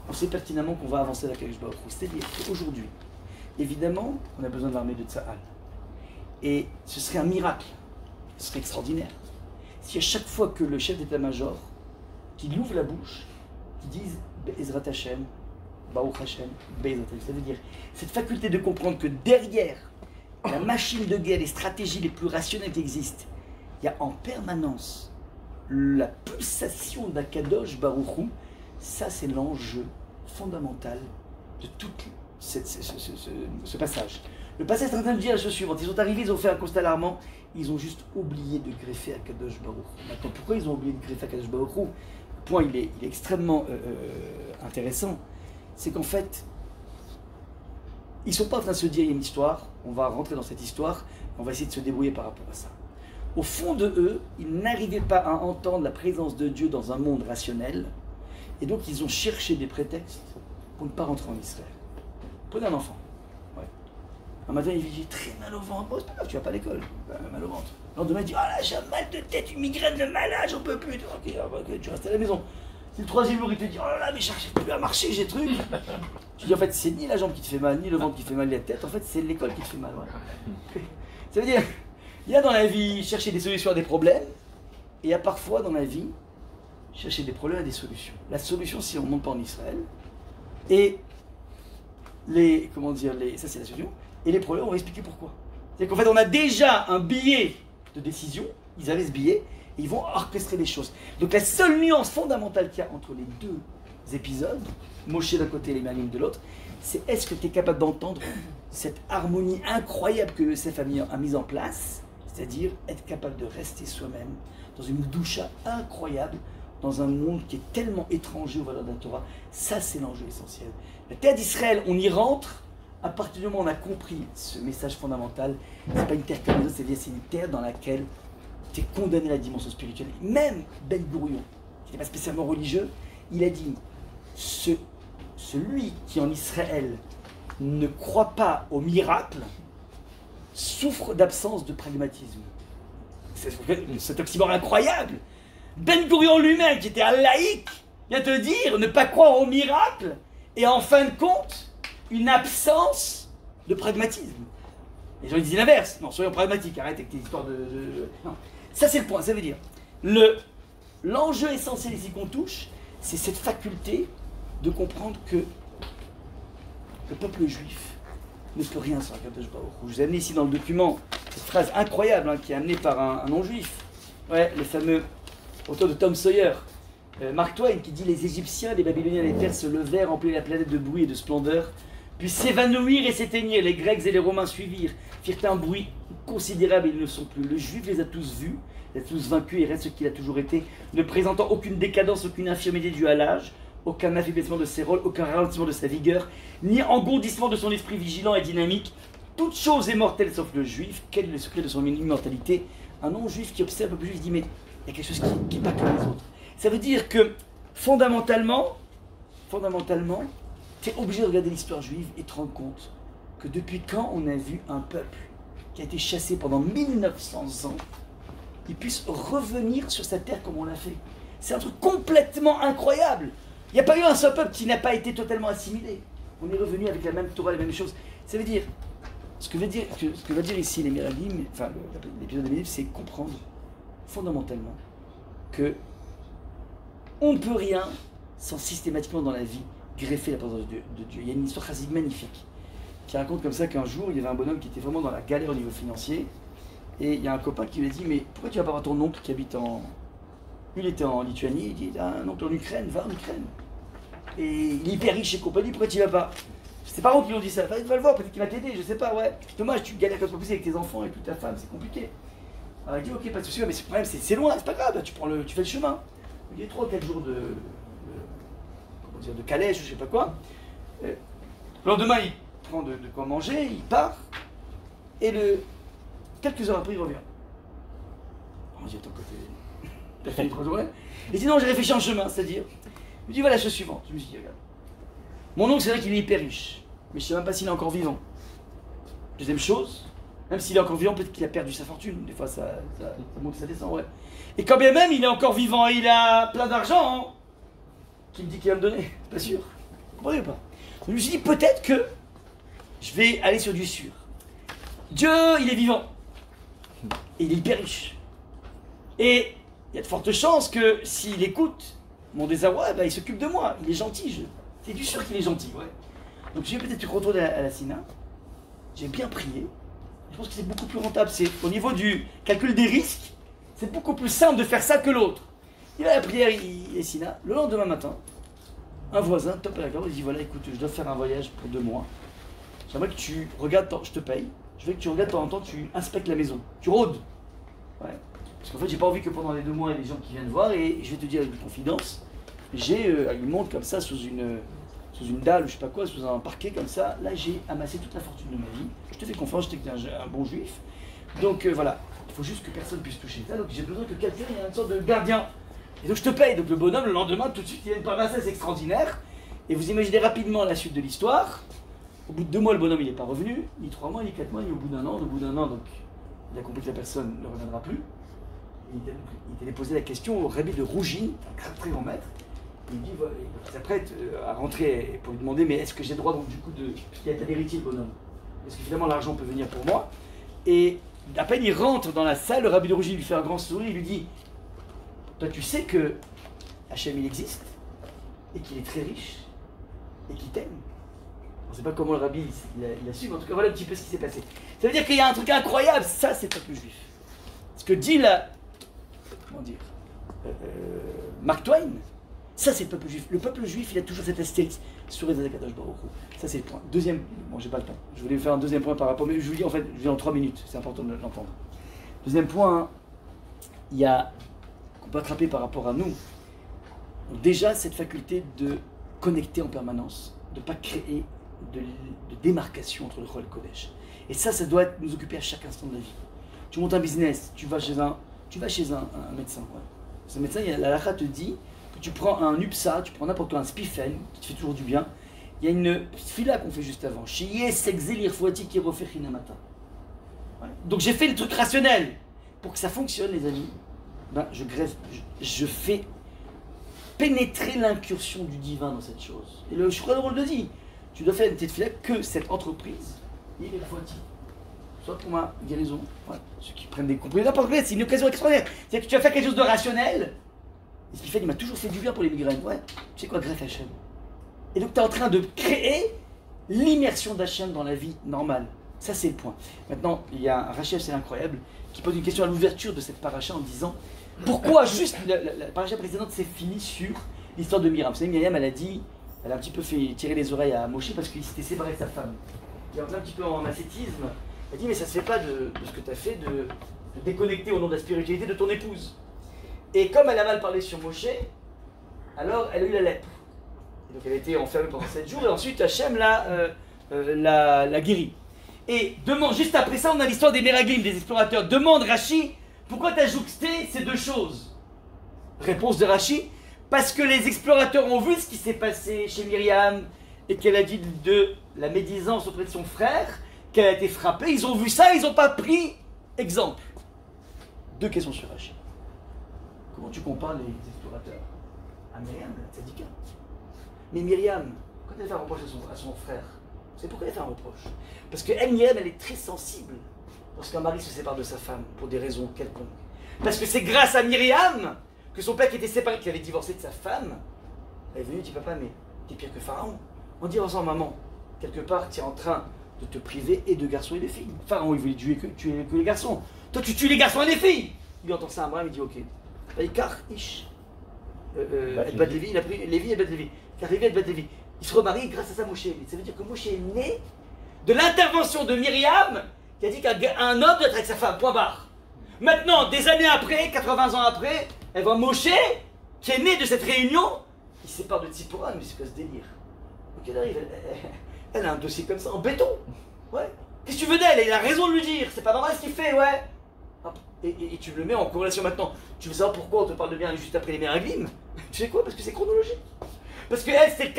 on sait pertinemment qu'on va avancer avec Akadosh Baruch Hu. C'est-à-dire qu'aujourd'hui, évidemment, on a besoin de l'armée de Tsahal. Et ce serait un miracle Ce serait extraordinaire. Si à chaque fois que le chef d'état-major, qu'il ouvre la bouche, qu'il dise Be'ezrat Hashem, Baruch Hashem, Be'ezrat Hashem, ça veut dire cette faculté de comprendre que derrière la machine de guerre, les stratégies les plus rationnelles qui existent, il y a en permanence la pulsation d'Akadosh Baruch Hu. Ça, c'est l'enjeu fondamental de tout ce passage. Le passage est en train de dire la chose suivante. Ils sont arrivés, ils ont fait un constat alarmant, ils ont juste oublié de greffer Akadosh Baruch Hu. Maintenant, pourquoi ils ont oublié de greffer Akadosh Baruch Hu? Le point, il est extrêmement intéressant. C'est qu'en fait, ils ne sont pas en train de se dire, il y a une histoire, on va rentrer dans cette histoire, on va essayer de se débrouiller par rapport à ça. Au fond de eux, ils n'arrivaient pas à entendre la présence de Dieu dans un monde rationnel, et donc ils ont cherché des prétextes pour ne pas rentrer en Israël. Prenez un enfant. Ouais. Un matin, il dit, j'ai très mal au ventre. Bon, c'est pas grave, tu vas pas à l'école, mal au ventre. Le lendemain, il dit, oh là, j'ai un mal de tête, une migraine de malade, j'en peux plus. Ok, tu restes à la maison. C'est le troisième jour, il te dit, oh là là, mais j'arrive plus à marcher, j'ai truc. Tu dis, en fait, c'est ni la jambe qui te fait mal, ni le ventre qui te fait mal, ni la tête, en fait, c'est l'école qui te fait mal. Ouais. Ça veut dire, il y a dans la vie chercher des solutions à des problèmes, et il y a parfois dans la vie chercher des problèmes à des solutions. La solution, si on ne monte pas en Israël, et ça c'est la solution, et les problèmes, on va expliquer pourquoi. C'est-à-dire qu'en fait, on a déjà un billet de décision, ils avaient ce billet, et ils vont orchestrer les choses. Donc la seule nuance fondamentale qu'il y a entre les deux épisodes, Moshe d'un côté et les Meraglim de l'autre, c'est est-ce que tu es capable d'entendre cette harmonie incroyable que Yosef a mise en place, c'est-à-dire être capable de rester soi-même dans une doucha incroyable, dans un monde qui est tellement étranger aux valeurs de la Torah. Ça, c'est l'enjeu essentiel. La terre d'Israël, on y rentre à partir du moment où on a compris ce message fondamental. C'est pas une terre comme les autres, c'est une terre dans laquelle tu es condamné à la dimension spirituelle. Même Ben Gurion, qui n'est pas spécialement religieux, il a dit celui qui en Israël ne croit pas au miracle souffre d'absence de pragmatisme. C'est un oxymore incroyable. Ben Gurion lui-même, qui était un laïc, vient te dire ne pas croire au miracle et en fin de compte une absence de pragmatisme. Les gens ils disent l'inverse. Non, soyons pragmatiques, arrête avec tes histoires de... Non. Ça c'est le point, ça veut dire l'enjeu essentiel ici qu'on touche, c'est cette faculté de comprendre que le peuple juif ne peut rien sans Akadosh Baruch Hu. Je vous ai amené ici dans le document cette phrase incroyable qui est amenée par un non-juif. Ouais, le fameux auteur de Tom Sawyer, Mark Twain, qui dit les Égyptiens, les Babyloniens, les Perses se levèrent, remplirent la planète de bruit et de splendeur, puis s'évanouirent et s'éteignirent. Les Grecs et les Romains suivirent, firent un bruit considérable et ils ne sont plus. Le Juif les a tous vus, les a tous vaincus et reste ce qu'il a toujours été, ne présentant aucune décadence, aucune infirmité due à l'âge, aucun affaiblissement de ses rôles, aucun ralentissement de sa vigueur, ni engourdissement de son esprit vigilant et dynamique. Toute chose est mortelle sauf le Juif. Quel est le secret de son immortalité? Un non-juif qui observe un peu juif dit mais il y a quelque chose qui n'est pas comme les autres. Ça veut dire que fondamentalement, tu es obligé de regarder l'histoire juive et te rendre compte que depuis quand on a vu un peuple qui a été chassé pendant 1900 ans, il puisse revenir sur sa terre comme on l'a fait. C'est un truc complètement incroyable. Il n'y a pas eu un seul peuple qui n'a pas été totalement assimilé. On est revenu avec la même Torah, les mêmes choses. Ça veut dire, ce que va dire ici les Meraglim, enfin l'épisode des Meraglim, c'est comprendre fondamentalement que on ne peut rien sans systématiquement dans la vie greffer la présence de Dieu. Il y a une histoire chassidique magnifique qui raconte comme ça qu'un jour il y avait un bonhomme qui était vraiment dans la galère au niveau financier et il y a un copain qui lui a dit mais pourquoi tu vas pas voir ton oncle qui habite en... Lui il était en Lituanie, il dit un oncle en Ukraine, va en Ukraine. Et il est hyper riche et compagnie, pourquoi tu vas pas? C'est ses parents qui lui ont dit ça, va le voir, peut-être qu'il va t'aider, je sais pas, ouais. Dommage, tu galères comme ça avec tes enfants et toute ta femme, c'est compliqué. Alors il dit ok, pas de souci, mais le problème c'est loin, c'est pas grave, tu fais le chemin. Il y a 3 ou 4 jours de calèche ou je sais pas quoi. Le lendemain il prend de quoi manger, il part, et quelques heures après il revient. On dit attends, t'as fait les 3 jours, il dit non, j'ai réfléchi en chemin, c'est-à-dire, il me dit voilà la chose suivante, je me suis dit regarde, mon oncle c'est vrai qu'il est hyper riche, mais je sais même pas s'il est encore vivant. Deuxième chose, même s'il est encore vivant, peut-être qu'il a perdu sa fortune, des fois ça monte et ça descend, ouais. Et quand bien même il est encore vivant et il a plein d'argent, hein, qui me dit qu'il va me donner, pas sûr, vous comprenez ou pas? Donc, je me suis dit peut-être que je vais aller sur du sûr. Dieu, il est vivant, et il est hyper riche. Et il y a de fortes chances que s'il écoute mon désarroi, ben, il s'occupe de moi. Il est gentil. C'est du sûr qu'il est gentil. Ouais. Donc je vais peut-être retourner à la Sina. J'ai bien prié. Je pense que c'est beaucoup plus rentable. C'est au niveau du calcul des risques, c'est beaucoup plus simple de faire ça que l'autre. Il va à la prière, il est Sina. Le lendemain matin, un voisin top à la gorge, il dit voilà, écoute, je dois faire un voyage pour 2 mois. J'aimerais que tu regardes, je te paye. Je veux que tu regardes de temps en temps, tu inspectes la maison. Tu rôdes. Ouais. Parce qu'en fait, j'ai pas envie que pendant les 2 mois, il y ait des gens qui viennent voir. Et je vais te dire avec une confidence, il monte comme ça sous une dalle, je sais pas quoi, sous un parquet comme ça. Là, j'ai amassé toute la fortune de ma vie. Je te fais confiance, je t'ai un bon juif. Donc voilà, il faut juste que personne puisse toucher ça. Donc j'ai besoin que quelqu'un ait une sorte de gardien. Et donc je te paye. Donc le bonhomme, le lendemain, tout de suite, il y a une parasesse extraordinaire. Et vous imaginez rapidement la suite de l'histoire. Au bout de 2 mois, le bonhomme, il n'est pas revenu. Ni 3 mois, ni 4 mois, ni au bout d'un an. Au bout d'un an, donc il a compris que la personne ne reviendra plus. Et il allait poser la question au rabbi de Rougine, un très grand maître. Il dit, voilà, il s'apprête à rentrer pour lui demander, mais est-ce que j'ai le droit donc du coup d'être l'héritier le bonhomme? Est-ce que finalement l'argent peut venir pour moi? Et à peine il rentre dans la salle, le rabbi de Rougine lui fait un grand sourire, il lui dit, toi tu sais que Hachem il existe, et qu'il est très riche, et qu'il t'aime. On ne sait pas comment le rabbi il a su, mais en tout cas voilà un petit peu ce qui s'est passé. Ça veut dire qu'il y a un truc incroyable, ça c'est le peuple juif. Ce que dit comment dire, Mark Twain, ça c'est le peuple juif. Le peuple juif, il a toujours cette astérix sur les Akadosh Baruch Hu. Ça c'est le point. Deuxième, bon j'ai pas le temps. Je voulais faire un deuxième point par rapport, mais je vous dis en fait, je dis en 3 minutes. C'est important de l'entendre. Deuxième point, il y a qu'on peut attraper par rapport à nous. Donc, déjà cette faculté de connecter en permanence, de ne pas créer de démarcation entre le Chol et le Kodesh. Et ça doit nous occuper à chaque instant de la vie. Tu montes un business, tu vas chez un médecin. Ouais. Ce médecin, la halakha te dit que tu prends un UPSA, tu prends n'importe quoi, un spifen, qui te fait toujours du bien. Il y a une fila qu'on fait juste avant. Donc j'ai fait le truc rationnel. Pour que ça fonctionne, les amis, ben, je fais pénétrer l'incursion du divin dans cette chose. Et le Shulchan le dit. Tu dois faire une petite fila que cette entreprise, il est fouetti. Soit pour ma guérison, ouais. Ceux qui prennent des comprimés, n'importe quoi, c'est une occasion extraordinaire. C'est-à-dire que tu vas faire quelque chose de rationnel. Et ce qui fait, il m'a toujours fait du bien pour les migraines. Ouais, tu sais quoi, greffe Hachem. Et donc tu es en train de créer l'immersion d'Hachem dans la vie normale. Ça c'est le point. Maintenant, il y a un Rachel, c'est incroyable, qui pose une question à l'ouverture de cette paracha en disant pourquoi juste la paracha précédente s'est finie sur l'histoire de Myriam. Vous savez, Myriam, elle a un petit peu fait tirer les oreilles à Moshe parce qu'il s'était séparé de sa femme. Il est un petit peu en ascétisme. Elle dit mais ça se fait pas de ce que tu as fait de déconnecter au nom de la spiritualité de ton épouse. Et comme elle a mal parlé sur Moshe, alors elle a eu la lèpre. Et donc elle a été enfermée pendant 7 jours et ensuite Hachem l'a guérie. Et juste après ça, on a l'histoire des Meraglim, des explorateurs. Demande Rashi, pourquoi tu as jouxté ces 2 choses? Réponse de Rashi, parce que les explorateurs ont vu ce qui s'est passé chez Myriam et qu'elle a dit de la médisance auprès de son frère, qu'elle a été frappée. Ils ont vu ça, ils n'ont pas pris exemple. 2 questions sur Rashi. Comment tu compares les explorateurs à Myriam, la tzadika? Mais Myriam, quand elle fait un reproche à son frère, vous savez pourquoi elle fait un reproche? Parce qu'elle, Myriam, elle est très sensible lorsqu'un mari se sépare de sa femme pour des raisons quelconques. Parce que c'est grâce à Myriam que son père qui était séparé, qui avait divorcé de sa femme, elle est venue et dit papa, mais t'es pire que Pharaon. En disant maman, quelque part, tu es en train de te priver et de garçons et de filles. Pharaon, il voulait tuer que les garçons. Toi, tu tues les garçons et les filles. Il entend ça à Abraham, il dit ok. Car Ish, Elbad Lévi, il a pris Lévi et Elbad Lévi. Car Lévi et Elbad Lévi. Il se remarie grâce à ça Moshe. Ça veut dire que Moshe est né de l'intervention de Myriam qui a dit qu'un homme doit être avec sa femme, point barre. Maintenant, des années après, 80 ans après, elle voit Moshe qui est né de cette réunion. Il se sépare de Tzipora, mais c'est quoi ce délire? Donc elle arrive, elle a un dossier comme ça, en béton. Ouais. Qu'est-ce que tu veux d'elle? Elle a raison de lui dire, c'est pas normal ce qu'il fait, ouais. Et tu le mets en corrélation maintenant. Tu veux savoir pourquoi on te parle de bien juste après les Meraglim? Tu sais quoi? Parce que c'est chronologique. Parce qu'elle, c'est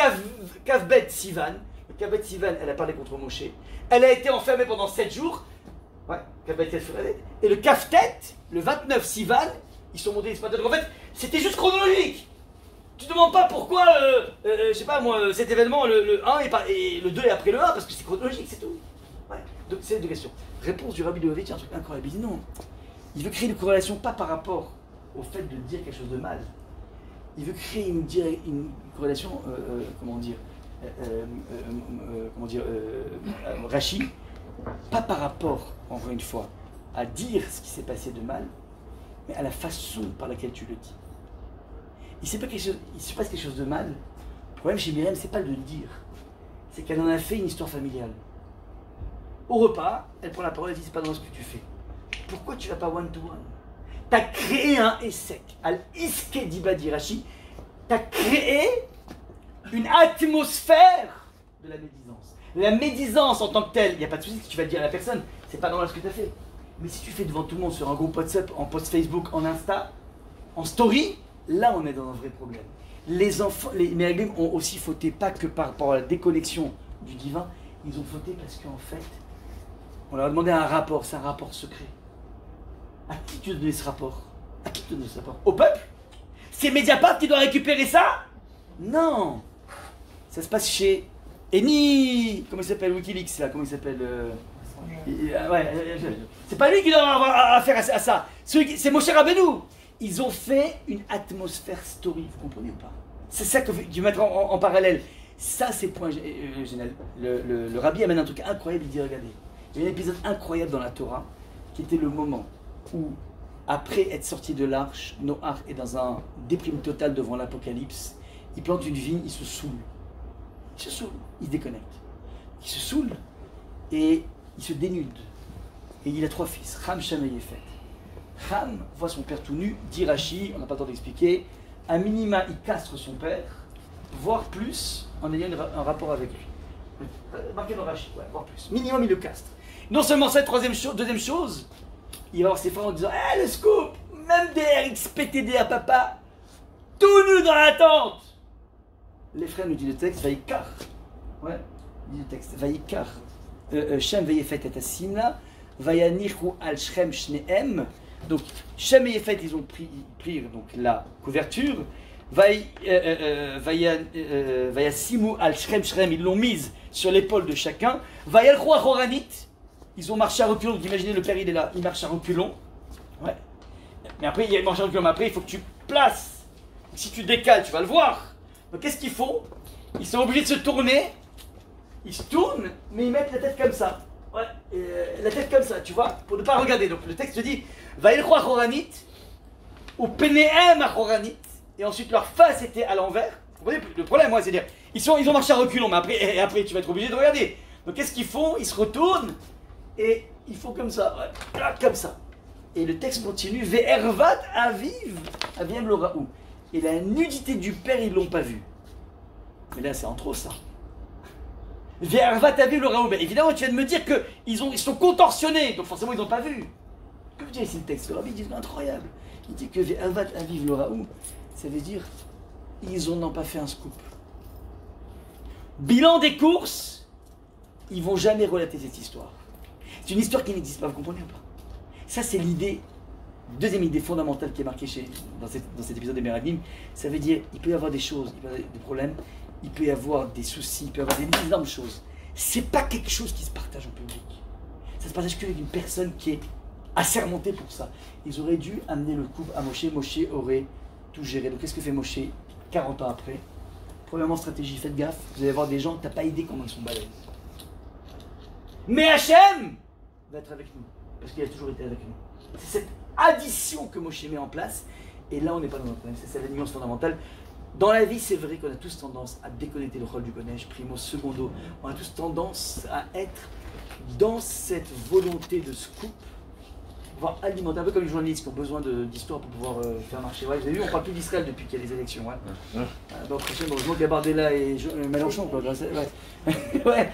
Kavbet Sivan. Le Kavbet Sivan, elle a parlé contre Moshe. Elle a été enfermée pendant 7 jours. Ouais, Kavbet Sivan. Et le Kaftet, le 29 Sivan, ils sont montés. Donc en fait, c'était juste chronologique. Tu te demandes pas pourquoi, je sais pas moi, cet événement, le 1 et le 2 est après le 1, parce que c'est chronologique, c'est tout. Ouais. Donc c'est les 2 questions. Réponse du Rabbi Levovitch, un truc incroyable. Il dit non. Il veut créer une corrélation pas par rapport au fait de dire quelque chose de mal. Il veut créer une corrélation, Rachi, pas par rapport, encore une fois, à dire ce qui s'est passé de mal, mais à la façon par laquelle tu le dis. Il se passe quelque chose de mal. Le problème chez Myriam, c'est pas de le dire, c'est qu'elle en a fait une histoire familiale. Au repas, elle prend la parole et dit, c'est pas dans ce que tu fais. Pourquoi tu vas pas one-to-one? Tu as créé un essai, al-iske dibadi Rachi, tu as créé une atmosphère de la médisance. La médisance en tant que telle, il n'y a pas de souci que tu vas le dire à la personne, c'est pas normal ce que tu as fait. Mais si tu fais devant tout le monde sur un groupe WhatsApp, en post Facebook, en Insta, en story, là on est dans un vrai problème. Les enfants, les Meraglim ont aussi fauté, pas que par rapport à la déconnexion du divin, ils ont fauté parce qu'en fait, on leur a demandé un rapport, c'est un rapport secret. À qui tu dois donner ce rapport? À qui tu dois donner ce rapport? Au peuple? C'est Mediapart qui doit récupérer ça? Non. Ça se passe chez Eni, comment il s'appelle, Wikileaks là, comment il s'appelle c'est pas lui qui doit avoir affaire à ça. C'est Moshe Rabbeinu. Ils ont fait une atmosphère story, vous comprenez ou pas? C'est ça que je vais mettre en parallèle. Ça, c'est le point génial. Le rabbi amène un truc incroyable, il dit, regardez, il y a un épisode incroyable dans la Torah, qui était le moment où, après être sorti de l'arche, Noach est dans un déprime total devant l'apocalypse, il plante une vigne, il se saoule. Il se saoule, il se déconnecte. Il se saoule et il se dénude. Et il a 3 fils, Ham, Shem et Yefet. Ham voit son père tout nu, dit Rachi, on n'a pas le temps d'expliquer, à minima il castre son père, voire plus, en ayant un rapport avec lui. Marqué dans Rachi, ouais, voire plus. Minimum il le castre. Non seulement ça, deuxième chose, il va voir ses frères en disant, eh le scoop, même des RXPTD à papa, tout nu dans la tente. Les frères nous disent le texte, Vaïkar. Ouais, dit le texte, Vaïkar. Shem Veyefet et Asimla, Vayanichu al Shrem Shneem. Donc, Shem et Yefet, ils ont pris donc, la couverture. Vayasimu al Shrem Shrem, ils l'ont mise sur l'épaule de chacun. Vayalchu Achoranit, ils ont marché à reculons. Donc, imaginez, le père, il est là, il marche à reculons. Ouais. Mais après, il marche à reculons, mais après, il faut que tu places. Si tu décales, tu vas le voir. Donc, qu'est-ce qu'ils font? Ils sont obligés de se tourner. Ils se tournent, mais ils mettent la tête comme ça. Ouais, la tête comme ça, tu vois, pour ne pas regarder. Donc le texte dit Vaïlchu Achoranit ou Penehem Achoranit, et ensuite leur face était à l'envers. Vous comprenez le problème, moi, c'est dire ils ont marché à reculons, mais après tu vas être obligé de regarder. Donc qu'est-ce qu'ils font? Ils se retournent et ils font comme ça, ouais, là, comme ça. Et le texte continue Ve'ervat aviv aviem lo raou. Et la nudité du père, ils l'ont pas vue. Mais là, c'est en trop ça. Évidemment, tu viens de me dire qu'ils sont contorsionnés, donc forcément ils n'ont pas vu. Que veut dire ici le texte? Le rabbi dit incroyable. Il dit que Ve'avat aviv lo raou, ça veut dire ils n'ont pas fait un scoop. Bilan des courses, ils vont jamais relater cette histoire. C'est une histoire qui n'existe pas, vous comprenez ou pas? Ça c'est l'idée, deuxième idée fondamentale qui est marquée dans cet épisode des Meraglim. Ça veut dire il peut y avoir des choses, il peut y avoir des problèmes. Il peut y avoir des soucis, il peut y avoir des énormes choses. C'est pas quelque chose qui se partage en public. Ça se partage qu'avec une personne qui est assermentée pour ça. Ils auraient dû amener le couple à Moshe. Moshe aurait tout géré. Donc qu'est-ce que fait Moshe 40 ans après? Premièrement, stratégie, faites gaffe. Vous allez avoir des gens, t'as pas idée comment ils sont balèzes. Mais Hachem va être avec nous. Parce qu'il a toujours été avec nous. C'est cette addition que Moshe met en place. Et là, on n'est pas dans un problème. C'est ça la nuance fondamentale. Dans la vie, c'est vrai qu'on a tous tendance à déconnecter le rôle du Kodesh, primo, secondo. On a tous tendance à être dans cette volonté de scoop, voire alimenter, un peu comme les journalistes qui ont besoin d'histoire pour pouvoir faire marcher. Ouais, vous avez vu, on parle plus d'Israël depuis qu'il y a les élections. Ouais. Donc, heureusement qu'il y a Bardella et Mélenchon. Quoi. Ouais, ouais.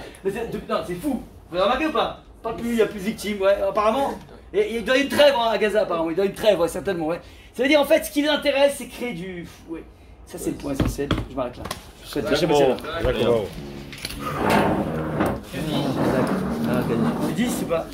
Non, c'est fou. Vous avez remarqué ou pas? Pas plus, il y a plus de victimes, ouais, apparemment. Et il doit y avoir une trêve à Gaza, apparemment. Il doit y avoir une trêve, ouais, certainement. Ouais. Ça veut dire, en fait, ce qui les intéresse, c'est créer du. Ouais. Ça, c'est le point essentiel. Je m'arrête là. Je vous souhaite un
D'accord.
Tu dis, c'est pas.